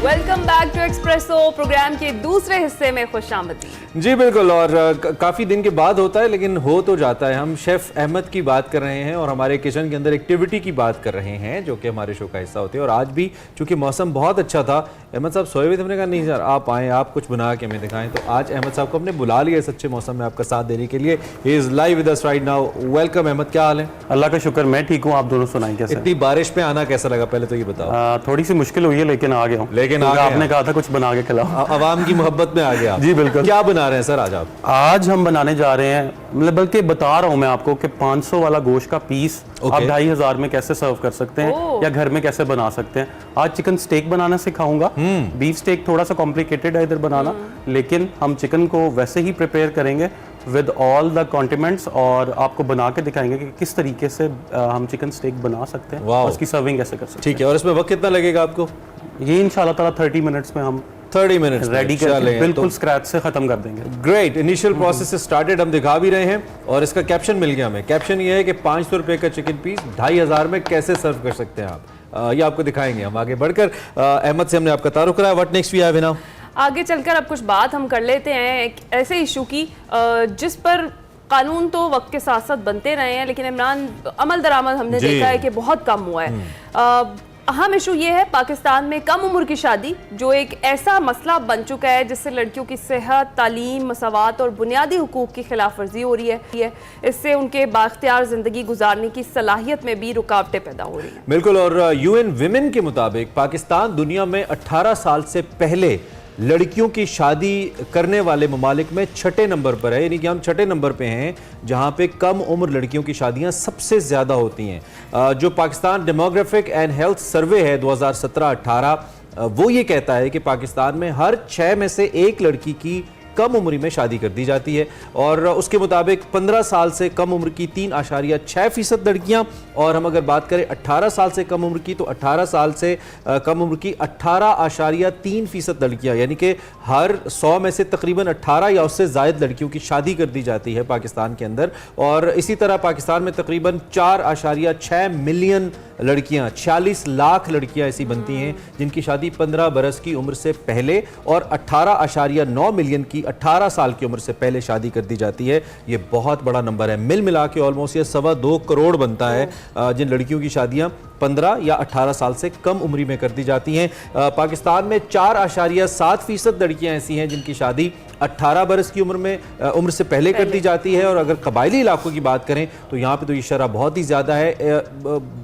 Welcome back to Expresso. Program के दूसरे हिस्से में खुशामदीद। जी बिल्कुल, और काफ़ी दिन के बाद होता है लेकिन हो तो जाता है। हम शेफ़ अहमद की बात कर रहे हैं और हमारे किचन के अंदर एक्टिविटी की बात कर रहे हैं जो कि हमारे शो का हिस्सा होती है। और आज भी चूंकि मौसम बहुत अच्छा था, अहमद साहब सोए हुए थे, हमने कहा नहीं सर आप आएँ, आप कुछ बना के हमें दिखाएं। तो आज अहमद साहब को हमने बुला लिया इस अच्छे मौसम में आपका साथ देने के लिए। He is live with us right now. Welcome Ahmad, क्या हाल है? अल्लाह का शुक्र, मैं ठीक हूँ, आप दोनों सुनाएं कैसे? इतनी बारिश में आना कैसा लगा, पहले तो ये बताओ। थोड़ी सी मुश्किल हुई है लेकिन आ गया हूँ। लेकिन आपने कहा था कुछ बना के खिलाओ, आवाम की मोहब्बत में आ गया। जी बिल्कुल। क्या बना रहे हैं सर आज आप? आज हम बनाने जा रहे हैं, मतलब बल्कि बता रहा हूँ मैं आपको कि 500 वाला गोश्त का पीस आप 2500 में कैसे सर्व कर सकते हैं या घर में कैसे बना सकते हैं। आज चिकन स्टेक बनाना सिखाऊंगा। बीफ स्टेक थोड़ा सा कॉम्प्लिकेटेड है इधर बनाना, लेकिन हम चिकन को वैसे ही प्रिपेयर करेंगे विद ऑल द कॉन्टिमेंट्स और आपको बना के दिखाएंगे कि किस तरीके से हम चिकन स्टेक बना सकते हैं और उसकी सर्विंग कैसे कर सकते हैं। ठीक है, और इसमें वक्त कितना लगेगा आपको? ये इंशाल्लाह ताला 30 मिनट्स में हम 30 मिनट्स रेडी करके बिल्कुल स्क्रैच से खत्म कर देंगे। ग्रेट, इनिशियल प्रोसेस स्टार्टेड, हम दिखा भी रहे हैं और इसका कैप्शन मिल गया हमें। कैप्शन ये है कि 500 रुपए का चिकन पीस 2500 में कैसे सर्व कर सकते हैं आप। ये आपको दिखाएंगे हम आगे बढ़कर। अहमद से हमने आपका तारुफ कराया। What next we have now? आगे चलकर अब कुछ बात हम कर लेते हैं एक ऐसे इशू की जिस पर कानून तो वक्त के साथ साथ बनते रहे हैं, लेकिन इमरान अमल दरामद हमने देखा है कि बहुत कम हुआ है। अहम इशू ये है पाकिस्तान में कम उम्र की शादी, जो एक ऐसा मसला बन चुका है जिससे लड़कियों की सेहत, तालीम, मसावात और बुनियादी हुकूक की खिलाफ वर्जी हो रही है। इससे उनके बाख्तियार जिंदगी गुजारने की सलाहियत में भी रुकावटें पैदा हो रही हैं। बिल्कुल, और यूएन विमेन के मुताबिक पाकिस्तान दुनिया में 18 साल से पहले लड़कियों की शादी करने वाले ममालिक में 6ठे नंबर पर है। यानी कि हम 6ठे नंबर पे हैं जहां पे कम उम्र लड़कियों की शादियां सबसे ज़्यादा होती हैं। जो Pakistan demographic and health survey है 2017-18, वो ये कहता है कि पाकिस्तान में हर 6 में से 1 लड़की की कम उम्र में शादी कर दी जाती है। और उसके मुताबिक 15 साल से कम उम्र की 3.6% लड़कियां, और हम अगर बात करें 18 साल से कम उम्र की तो 18 साल से कम उम्र की 18.3% लड़कियां, यानी कि हर 100 में से तकरीबन 18 या उससे ज़ायद लड़कियों की शादी कर दी जाती है पाकिस्तान के अंदर। और इसी तरह पाकिस्तान में तकरीबन 4.6 मिलियन लड़कियां, 46 लाख लड़कियां ऐसी बनती हैं जिनकी शादी 15 बरस की उम्र से पहले और 18.9 मिलियन की 18 साल की उम्र से पहले शादी कर दी जाती है। ये बहुत बड़ा नंबर है, मिल मिला के ऑलमोस्ट ये 2.25 करोड़ बनता है जिन लड़कियों की शादियां 15 या 18 साल से कम उम्र में कर दी जाती हैं। पाकिस्तान में 4.7% लड़कियां ऐसी हैं जिनकी शादी 18 बरस की उम्र से पहले कर दी जाती है। और अगर कबायली इलाकों की बात करें तो यहाँ पे तो ये शरह बहुत ही ज़्यादा है।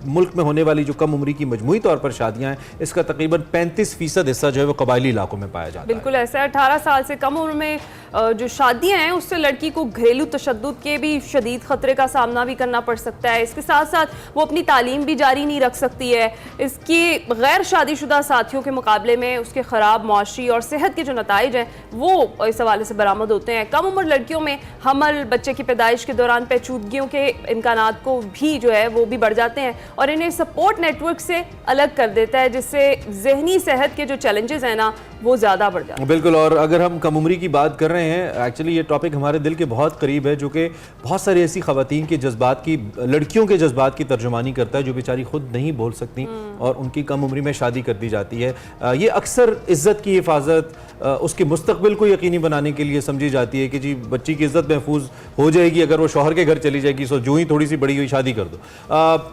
मुल्क में होने वाली जो कम उम्री की मजमूई तौर पर शादियाँ हैं, इसका तकरीबन 35% हिस्सा जो है वो कबायली इलाकों में पाया जाता है। बिल्कुल ऐसा है। 18 साल से कम उम्र में जो शादियां हैं उससे लड़की को घरेलू तशद्दुद के भी शदीद खतरे का सामना भी करना पड़ सकता है। इसके साथ साथ वो अपनी तालीम भी जारी नहीं रख सकती है। इसकी गैर शादीशुदा साथियों के मुकाबले में उसके ख़राब मुआशरी और सेहत के जो नताइज हैं वो इस हवाले से बरामद होते हैं। कम उम्र लड़कियों में हमल, बच्चे की पैदाइश के दौरान पेचीदगियों के इम्कानात को भी जो है वो भी बढ़ जाते हैं और इन्हें सपोर्ट नेटवर्क से अलग कर देता है, जिससे जहनी सेहत के जो चैलेंजेस हैं ना वो ज़्यादा बढ़ जाते हैं। बिल्कुल। और अगर हम कम उम्री की बात कर रहे हैं, एक्चुअली ये टॉपिक हमारे दिल के बहुत करीब है, जो कि बहुत सारी ऐसी ख़वातीन के जज्बात की, लड़कियों के जज्बात की तर्जुमानी करता है जो बेचारी खुद नहीं बोल सकती और उनकी कम उम्री में शादी कर दी जाती है। ये अक्सर इज़्ज़त की हिफाजत, उसके मुस्तकबिल को यकीनी बनाने के लिए समझी जाती है कि जी बच्ची की इज़्ज़त महफूज हो जाएगी अगर वो शौहर के घर चली जाएगी, सो जो ही थोड़ी सी बड़ी हुई शादी कर दो।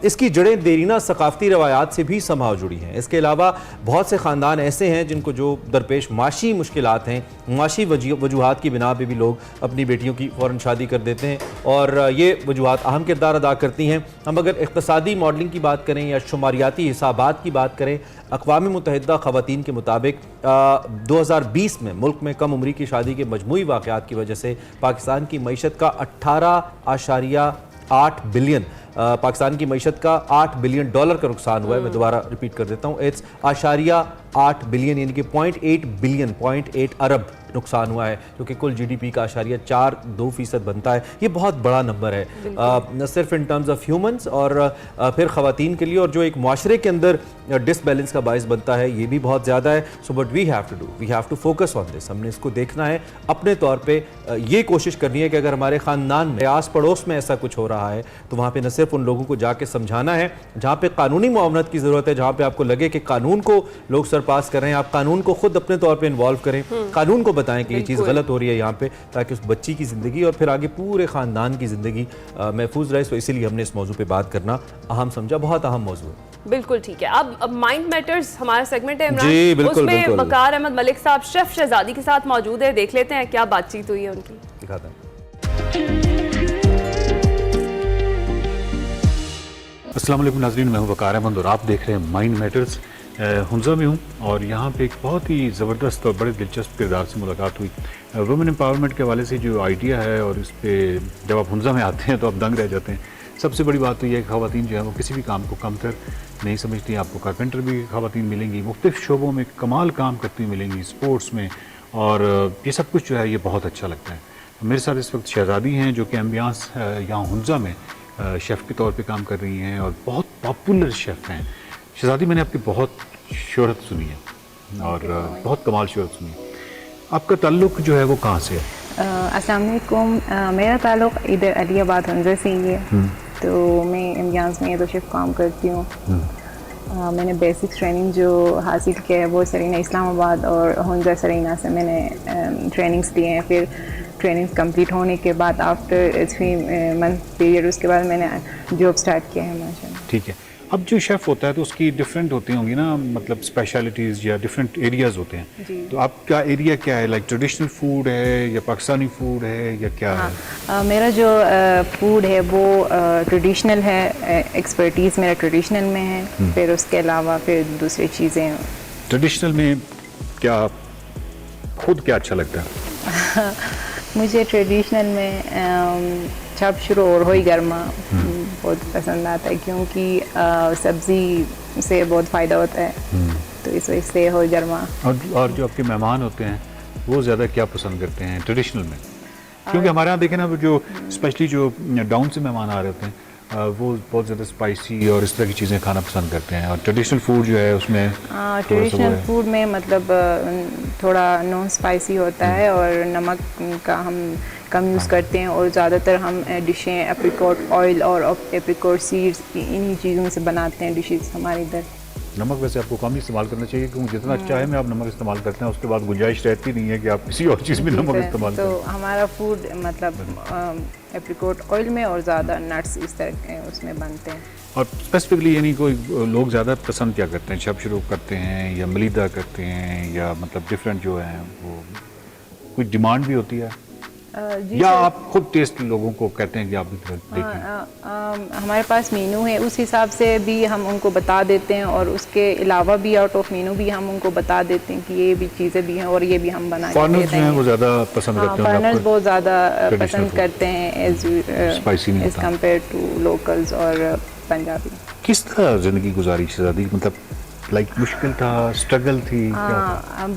इसकी जड़ें देरीना सकाफ़ती रवायात से भी संभाव जुड़ी हैं। इसके अलावा बहुत से ख़ानदान ऐसे हैं जिनको जो दरपेश माशी मुश्किलात हैं, माशी वजूहात की बिना पे भी लोग अपनी बेटियों की फ़ौरन शादी कर देते हैं और ये वजूहात अहम किरदार अदा करती हैं। हम अगर इक़्तिसादी मॉडलिंग की बात करें या शुमारियाती हिसाबात की बात करें, अक़वाम मुत्तहिदा ख़वातीन के मुताबिक 2020 में मुल्क में कम उम्री की शादी के मजमूई वाक़यात की वजह से पाकिस्तान की मईशत का 18.8 बिलियन पाकिस्तान की मईशत का $8 बिलियन का नुकसान हुआ है। मैं दोबारा रिपीट कर देता हूँ, 8.8 बिलियन यानी कि 0.8 बिलियन, 0.8 अरब नुकसान हुआ है, जो कि कुल GDP का 4.2% बनता है। ये बहुत बड़ा नंबर है, न सिर्फ इन टर्म्स ऑफ ह्यूमंस और फिर ख़वातीन के लिए, और जो एक माशरे के अंदर डिसबैलेंस का बायस बनता है, ये भी बहुत ज़्यादा है। So but we have to focus on this. हमने इसको देखना है अपने तौर पे, ये कोशिश करनी है कि अगर हमारे ख़ानदान में, आस पड़ोस में ऐसा कुछ हो रहा है तो वहाँ पे न सिर्फ उन लोगों को जाके समझाना है, जहाँ पे कानूनी मुआवनत की ज़रूरत है, जहाँ पे आपको लगे कि कानून को लोग सरपास कर रहे हैं, आप कानून को खुद अपने तौर पे इन्वॉल्व करें, कानून को बताएं कि ये चीज़ गलत हो रही है यहाँ पे, ताकि उस बच्ची की ज़िंदगी और फिर आगे पूरे ख़ानदान की ज़िंदगी महफूज रहे। तो इसीलिए हमने इस मौजू पे बात करना अहम समझा, बहुत अहम मौजू है। बिल्कुल ठीक है। अब माइंड मैटर्स हमारा सेगमेंट है इमरान, जी, बिल्कुल, उसमें बिल्कुल। वकार अहमद मलिक साहब शेफ शहजादी के साथ मौजूद है। देख लेते हैं क्या बातचीत हुई है उनकी। दिखाते हैं। अस्सलाम वालेकुम नाज़रीन, मैं हूं वकार अहमद और आप देख रहे हैं माइंड मैटर्स। हुंज़ा में हूं और यहाँ पे एक बहुत ही ज़बरदस्त और बड़े दिलचस्प किरदार से मुलाकात हुई। वुमेन एम्पावरमेंट के हवाले से जो आइडिया है, और इस पर जब आप हुंज़ा में आते हैं तो आप दंग रह जाते हैं। सबसे बड़ी बात तो ये है कि ख़वातीन जो है वो किसी भी काम को कमतर नहीं समझती। आपको कारपेंटर भी ख़वातीन मिलेंगी, मुख्तलिफ़ शोबों में कमाल काम करती मिलेंगी, स्पोर्ट्स में, और ये सब कुछ जो है ये बहुत अच्छा लगता है। मेरे साथ इस वक्त शहजादी हैं जो कि एम्बियांस यहाँ हुंज़ा में शेफ़ के तौर पे काम कर रही हैं और बहुत पॉपुलर शेफ़ हैं। शहजादी, मैंने आपकी बहुत शोहरत सुनी है और बहुत कमाल शोहरत सुनी है। आपका ताल्लुक़ जो है वो कहाँ से है? अस्सलाम वालेकुम। मेरा ताल्लुक़ इधर अलीबाद हुंज़ा से ही है। तो मैं एम्बियांस में तो शेफ़ काम करती हूँ। मैंने बेसिक ट्रेनिंग जो हासिल किया है वो सरीना इस्लामाबाद और हुंज़ा सरीना से मैंने ट्रेनिंग्स लिए हैं। फिर ट्रेनिंग्स कंप्लीट होने के बाद आफ्टर 3 मंथ पीरियड उसके बाद मैंने जॉब स्टार्ट किया है माशाल्लाह। ठीक है। अब जो शेफ़ होता है तो उसकी डिफरेंट होती होंगी ना, मतलब स्पेशलिटीज़ या डिफरेंट एरियाज़ होते हैं। तो आपका एरिया क्या है? लाइक ट्रेडिशनल फूड है या पाकिस्तानी फूड है या क्या है? मेरा जो फूड है वो ट्रेडिशनल है, एक्सपर्टीज़ मेरा ट्रेडिशनल में है। फिर उसके अलावा फिर दूसरी चीज़ें। ट्रेडिशनल में क्या खुद क्या अच्छा लगता है? मुझे ट्रेडिशनल में छप शुरू और होई गर्मा बहुत पसंद आता है, क्योंकि सब्ज़ी से बहुत फ़ायदा होता है, तो इस वजह से होई गर्मा। और जो आपके मेहमान होते हैं وہ زیادہ کیا پسند کرتے ہیں ٹریڈیشنل میں؟ کیونکہ ہمارے یہاں دیکھیں نا جو اسپیشلی جو ڈاؤن سے مہمان آ رہے ہوتے ہیں وہ بہت زیادہ اسپائسی اور اس طرح کی چیزیں کھانا پسند کرتے ہیں, اور ٹریڈیشنل فوڈ جو ہے اس میں ٹریڈیشنل فوڈ میں مطلب تھوڑا نان اسپائسی ہوتا ہے, اور نمک کا ہم کم یوز کرتے ہیں, اور زیادہ تر ہم ڈشیں اپریکوٹ آئل اور اپریکوٹ سیڈس انہی چیزوں سے بناتے ہیں ڈشز ہمارے ادھر. نمک ویسے آپ کو کم استعمال کرنا چاہیے, کیونکہ جتنا چاہے میں آپ نمک استعمال کرتے ہیں اس کے بعد گنجائش رہتی نہیں ہے کہ آپ کسی اور چیز میں نمک استعمال کریں. تو ہمارا فوڈ مطلب اپریکوٹ آئل میں اور زیادہ نٹس اس طرح اس میں بنتے ہیں. اور اسپیسیفکلی یعنی کوئی لوگ زیادہ پسند کیا کرتے ہیں, شب شروع کرتے ہیں یا ملیدہ کرتے ہیں, یا مطلب ڈفرینٹ جو ہیں وہ کوئی ڈیمانڈ بھی ہوتی ہے, یا آپ خود ٹیسٹ لوگوں کو کہتے ہیں کہ آپ بھی دیکھیں؟ ہمارے پاس مینو ہے, اس حساب سے بھی ہم ان کو بتا دیتے ہیں, اور اس کے علاوہ بھی آؤٹ آف مینو بھی ہم ان کو بتا دیتے ہیں کہ یہ بھی چیزیں بھی ہیں اور یہ بھی ہم بنا کے دیتے ہیں. فارنرز جو ہیں وہ زیادہ پسند کرتے ہیں, فارنرز بہت زیادہ پسند کرتے ہیں ایز کمپیئر ٹو لوکلز اور پنجابی. کس طرح زندگی گزاری شہزادی, مطلب لائک مشکل تھا, اسٹرگل تھی؟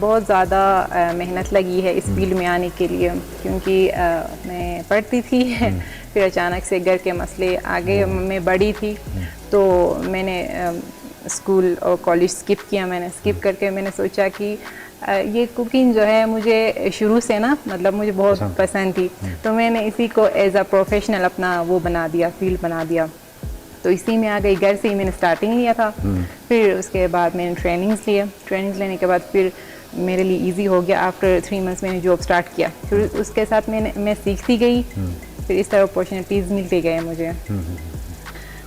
بہت زیادہ محنت لگی ہے اس فیلڈ میں آنے کے لیے, کیونکہ میں پڑھتی تھی پھر اچانک سے گھر کے مسئلے آگے, میں بڑی تھی تو میں نے اسکول اور کالج اسکپ کیا. میں نے اسکپ کر کے میں نے سوچا کہ یہ کوکنگ جو ہے مجھے شروع سے نا مطلب مجھے بہت پسند تھی, تو میں نے اسی کو ایز اے پروفیشنل اپنا وہ بنا دیا, فیلڈ بنا دیا. تو اسی میں آ گئی, گھر سے ہی میں نے اسٹارٹنگ لیا تھا. پھر اس کے بعد میں نے ٹریننگز لیے, ٹریننگز لینے کے بعد پھر میرے لیے ایزی ہو گیا. آفٹر 3 months میں نے جاب اسٹارٹ کیا, پھر اس کے ساتھ میں سیکھتی گئی, پھر اس طرح اپارچونیٹیز ملتی گئے مجھے.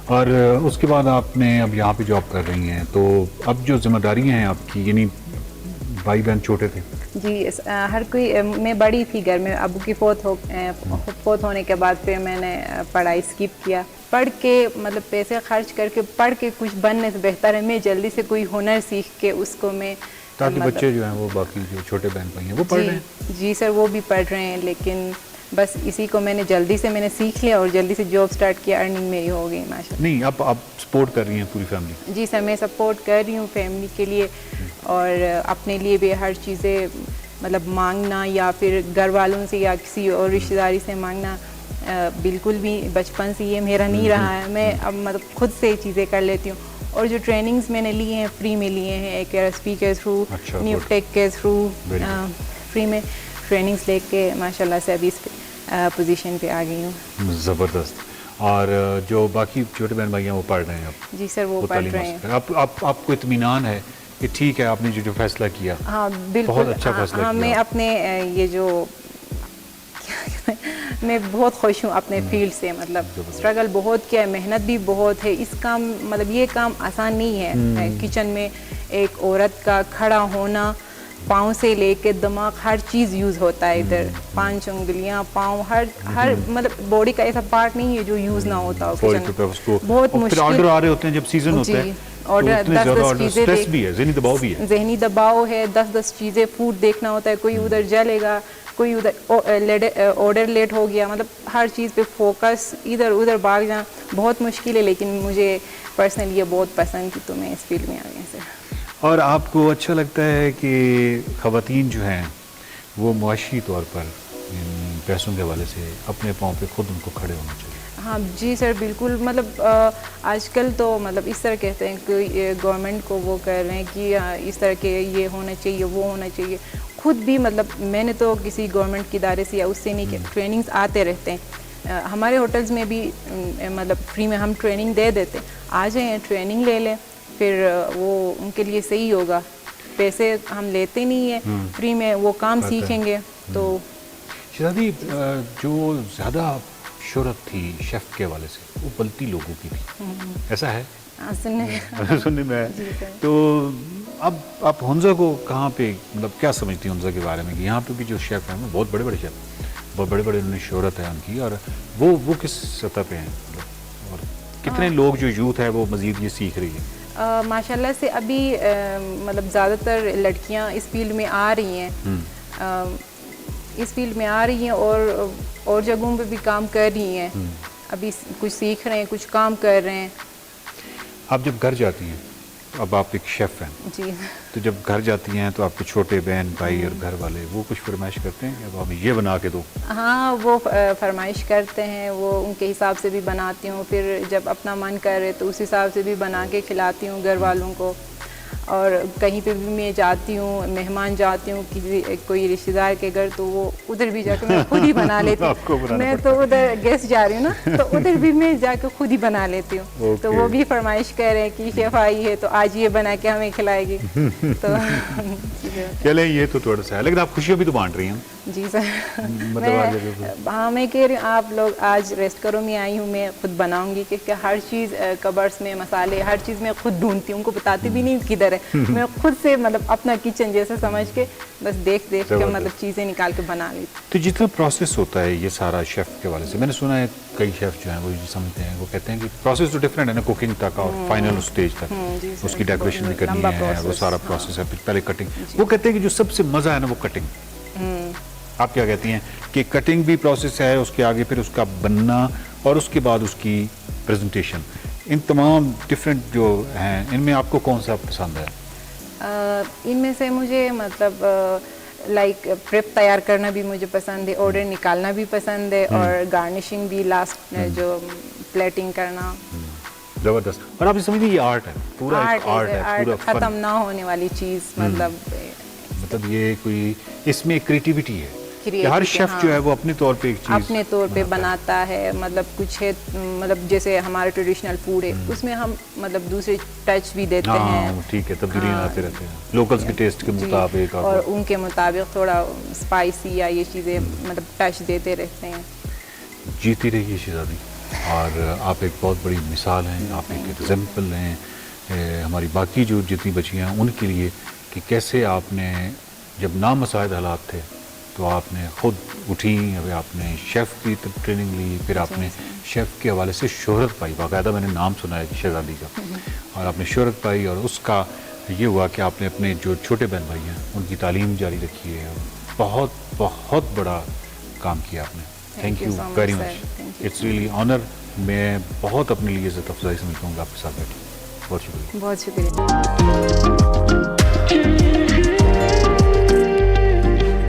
اور اس کے بعد آپ نے اب یہاں پہ جاب کر رہی ہیں, تو اب جو ذمہ داریاں ہیں آپ کی, یعنی بھائی بہن چھوٹے تھے؟ جی ہر کوئی, میں بڑی تھی گھر میں, ابو کی فوت ہونے کے بعد پھر میں نے پڑھائی اسکپ کیا. پڑھ کے مطلب پیسے خرچ کر کے پڑھ کے کچھ بننے سے بہتر ہے میں جلدی سے کوئی ہنر سیکھ کے اس کو میں, تاکہ بچے جو ہیں وہ باقی جو چھوٹے بہن بھائی ہیں وہ پڑھ رہے ہیں. جی سر وہ بھی پڑھ رہے ہیں, لیکن بس اسی کو میں نے جلدی سے سیکھ لیا اور جلدی سے جاب اسٹارٹ کیا, ارننگ میری ہو گئی ماشاء اللہ. نہیں اب آپ سپورٹ کر رہی ہیں پوری فیملی؟ جی سر میں سپورٹ کر رہی ہوں فیملی کے لیے, اور اپنے لیے بھی ہر چیزیں مطلب مانگنا یا پھر گھر والوں سے یا کسی اور رشتہ داری سے مانگنا بالکل بھی بچپن سے یہ میرا نہیں رہا ہے. میں اب مطلب خود سے چیزیں کر لیتی ہوں, اور جو ٹریننگز میں نے لی ہیں فری میں لیے ہیں, ایک RSP کے تھرو, نیو ٹیک کے تھرو فری میں ٹریننگز لے کے ماشاء اللہ سے ابھی اس پوزیشن پہ آ گئی ہوں. زبردست. اور جو باقی چھوٹے بہن بھائی ہیں وہ پڑھ رہے ہیں اب؟ جی سر وہ پڑھ رہے ہیں. آپ کو اطمینان ہے کہ ٹھیک ہے آپ نے جو فیصلہ کیا؟ ہاں بالکل, بہت اچھا فیصلہ کیا. میں اپنے یہ جو میں بہت خوش ہوں اپنے فیلڈ سے, مطلب اسٹرگل بہت کیا ہے, محنت بھی بہت ہے. اس کام مطلب یہ کام آسان نہیں ہے. کچن میں ایک عورت کا کھڑا ہونا, پاؤں سے لے کے دماغ ہر چیز یوز ہوتا ہے ادھر, 5 انگلیاں, پاؤں, ہر مطلب باڈی کا ایسا پارٹ نہیں ہے جو یوز نہ ہوتا ہو کچن میں. بہت مشکل آرڈر آ رہے ہوتے ہیں جب سیزن ہوتا ہے, آرڈر 10 چیزیں, ذہنی دباؤ بھی ہے, ذہنی دباؤ ہے, 10 چیزیں فوڈ دیکھنا ہوتا ہے, کوئی ادھر جلے گا, کوئی ادھر آرڈر لیٹ ہو گیا, مطلب ہر چیز پہ فوکس, ادھر ادھر بھاگ جانا بہت مشکل ہے. لیکن مجھے پرسنلی یہ بہت پسند تھی, تو میں اس فیلڈ میں آ گئی سر. اور آپ کو اچھا لگتا ہے کہ خواتین جو ہیں وہ معاشی طور پر پیسوں کے حوالے سے اپنے پاؤں پہ خود ان کو کھڑے ہونا چاہیے؟ ہاں جی سر بالکل. مطلب آج کل تو مطلب اس طرح کہتے ہیں کہ گورنمنٹ کو وہ کر رہے ہیں کہ اس طرح کے یہ ہونا چاہیے وہ ہونا چاہیے. خود بھی مطلب میں نے تو کسی گورنمنٹ کے ادارے سے یا اس سے نہیں, ٹریننگز آتے رہتے ہیں. ہمارے ہوٹلز میں بھی مطلب فری میں ہم ٹریننگ دے دیتے ہیں, آ جائیں ٹریننگ لے لیں, پھر وہ ان کے لیے صحیح ہوگا. پیسے ہم لیتے نہیں ہیں, فری میں وہ کام سیکھیں گے. تو شہزادی جو زیادہ شہرت تھی شیف کے حوالے سے وہ بلتی لوگوں کی تھی, ایسا ہے سننے میں؟ تو اب آپ حنزہ کو کہاں پہ مطلب کیا سمجھتی ہیں حنزہ کے بارے میں کہ یہاں پہ بھی جو شیف ہیں وہ بہت بڑے بڑے شیف, بہت بڑے بڑے انہوں نے شہرت ہے ان کی, اور وہ کس سطح پہ ہیں, اور کتنے لوگ جو یوتھ ہے وہ مزید یہ سیکھ رہی ہے؟ ماشاء اللہ سے ابھی مطلب زیادہ تر لڑکیاں اس فیلڈ میں آ رہی ہیں, اس فیلڈ میں آ رہی ہیں, اور جگہوں پہ بھی کام کر رہی ہیں. ابھی کچھ سیکھ رہے ہیں, کچھ کام کر رہے ہیں. آپ جب گھر جاتی ہیں अब आप एक शेफ़ हैं, जी। तो जब घर जाती हैं तो आपके छोटे बहन भाई और घर वाले वो कुछ फरमाइश करते हैं कि अब हमें ये बना के दो? हाँ, वो फरमाइश करते हैं, वो उनके हिसाब से भी बनाती हूँ, फिर जब अपना मन करे तो उस हिसाब से भी बना के खिलाती हूँ घर वालों को। और कहीं पे भी मैं जाती हूँ, मेहमान जाती हूँ किसी कोई रिश्तेदार के घर, तो वो उधर भी जाकर मैं खुद ही बना लेती हूँ। मैं तो उधर गेस्ट जा रही हूँ ना, तो उधर भी मैं जाकर खुद ही बना लेती हूँ। तो वो भी फरमाइश कर रहे हैं कि शेफ़ आई है तो आज ये बना के हमें खिलाएगी। तो चले, ये तो थोड़ा सा है, लेकिन आप खुशियाँ भी तो बांट रही हैं। जी सर। मैं कह रही हूँ आप लोग आज रेस्ट करो, मैं आई हूँ, मैं खुद बनाऊंगी, क्योंकि हर चीज़ कबर्ड्स में मसाले हर चीज़ मैं खुद ढूंढती हूँ, उनको बताती भी नहीं किधर है। मैं खुद से मतलब अपना किचन जैसे समझ के बस देख के मतलब चीज़ें निकाल के बना लेती। तो जितना प्रोसेस होता है ये सारा शेफ़ के वाले से, मैंने सुना है कई शेफ़ जो हैं वो समझते हैं, वो कहते हैं कि प्रोसेस तो डिफरेंट है ना, कुकिंग तक और फाइनल स्टेज तक उसकी डेकोरेशन भी करनी है, वो सारा प्रोसेस है, फिर पहले कटिंग। वो कहते हैं कि जो सबसे मज़ा है ना वो कटिंग। आप क्या कहती हैं कि कटिंग भी प्रोसेस है, उसके आगे फिर उसका बनना और उसके बाद उसकी प्रेजेंटेशन, इन तमाम डिफरेंट जो हैं इनमें आपको कौन सा पसंद है? इनमें से मुझे मतलब लाइक प्रेप तैयार करना भी मुझे पसंद है, ऑर्डर निकालना भी पसंद है, और गार्निशिंग भी लास्ट जो प्लेटिंग करना। जबरदस्त। और आप समझिए ये आर्ट है, पूरा एक आर्ट है, पूरा खत्म ना होने वाली चीज़। मतलब ये कोई इसमें क्रिएटिविटी है कि हर शेफ जो है वो अपने तौर पे एक चीज़ अपने तौर पे बनाता है। मतलब कुछ है, मतलब जैसे हमारा ट्रेडिशनल फूड है उसमें हम मतलब दूसरे टच भी देते हैं। ठीक है, तब्दीलियाँ आते रहते हैं लोकल्स के टेस्ट के मुताबिक, और उनके मुताबिक थोड़ा स्पाइसी या ये चीज़ें मतलब टच देते रहते हैं। जीती रहिए शहजादी, और आप एक बहुत बड़ी मिसाल हैं, आप एक एग्जाम्पल हैं हमारी बाकी जो जितनी बच्चियाँ हैं उनके लिए, कि कैसे आपने जब नामसाइद हालात थे तो आपने ख़ुद उठी, अभी आपने शेफ़ की ट्रेनिंग ली, फिर आपने शेफ़ के हवाले से शोहरत पाई, बाकायदा मैंने नाम सुना है शहजादी का, और आपने शोहरत पाई, और उसका ये हुआ कि आपने अपने जो छोटे बहन भाई हैं उनकी तालीम जारी रखी है। बहुत बहुत बड़ा काम किया आपने। Thank you very much, it's really honour. मैं बहुत अपने लिए इज़्ज़त अफजाई समझता हूँ आपके साथ बैठी। बहुत शुक्रिया। बहुत शुक्रिया।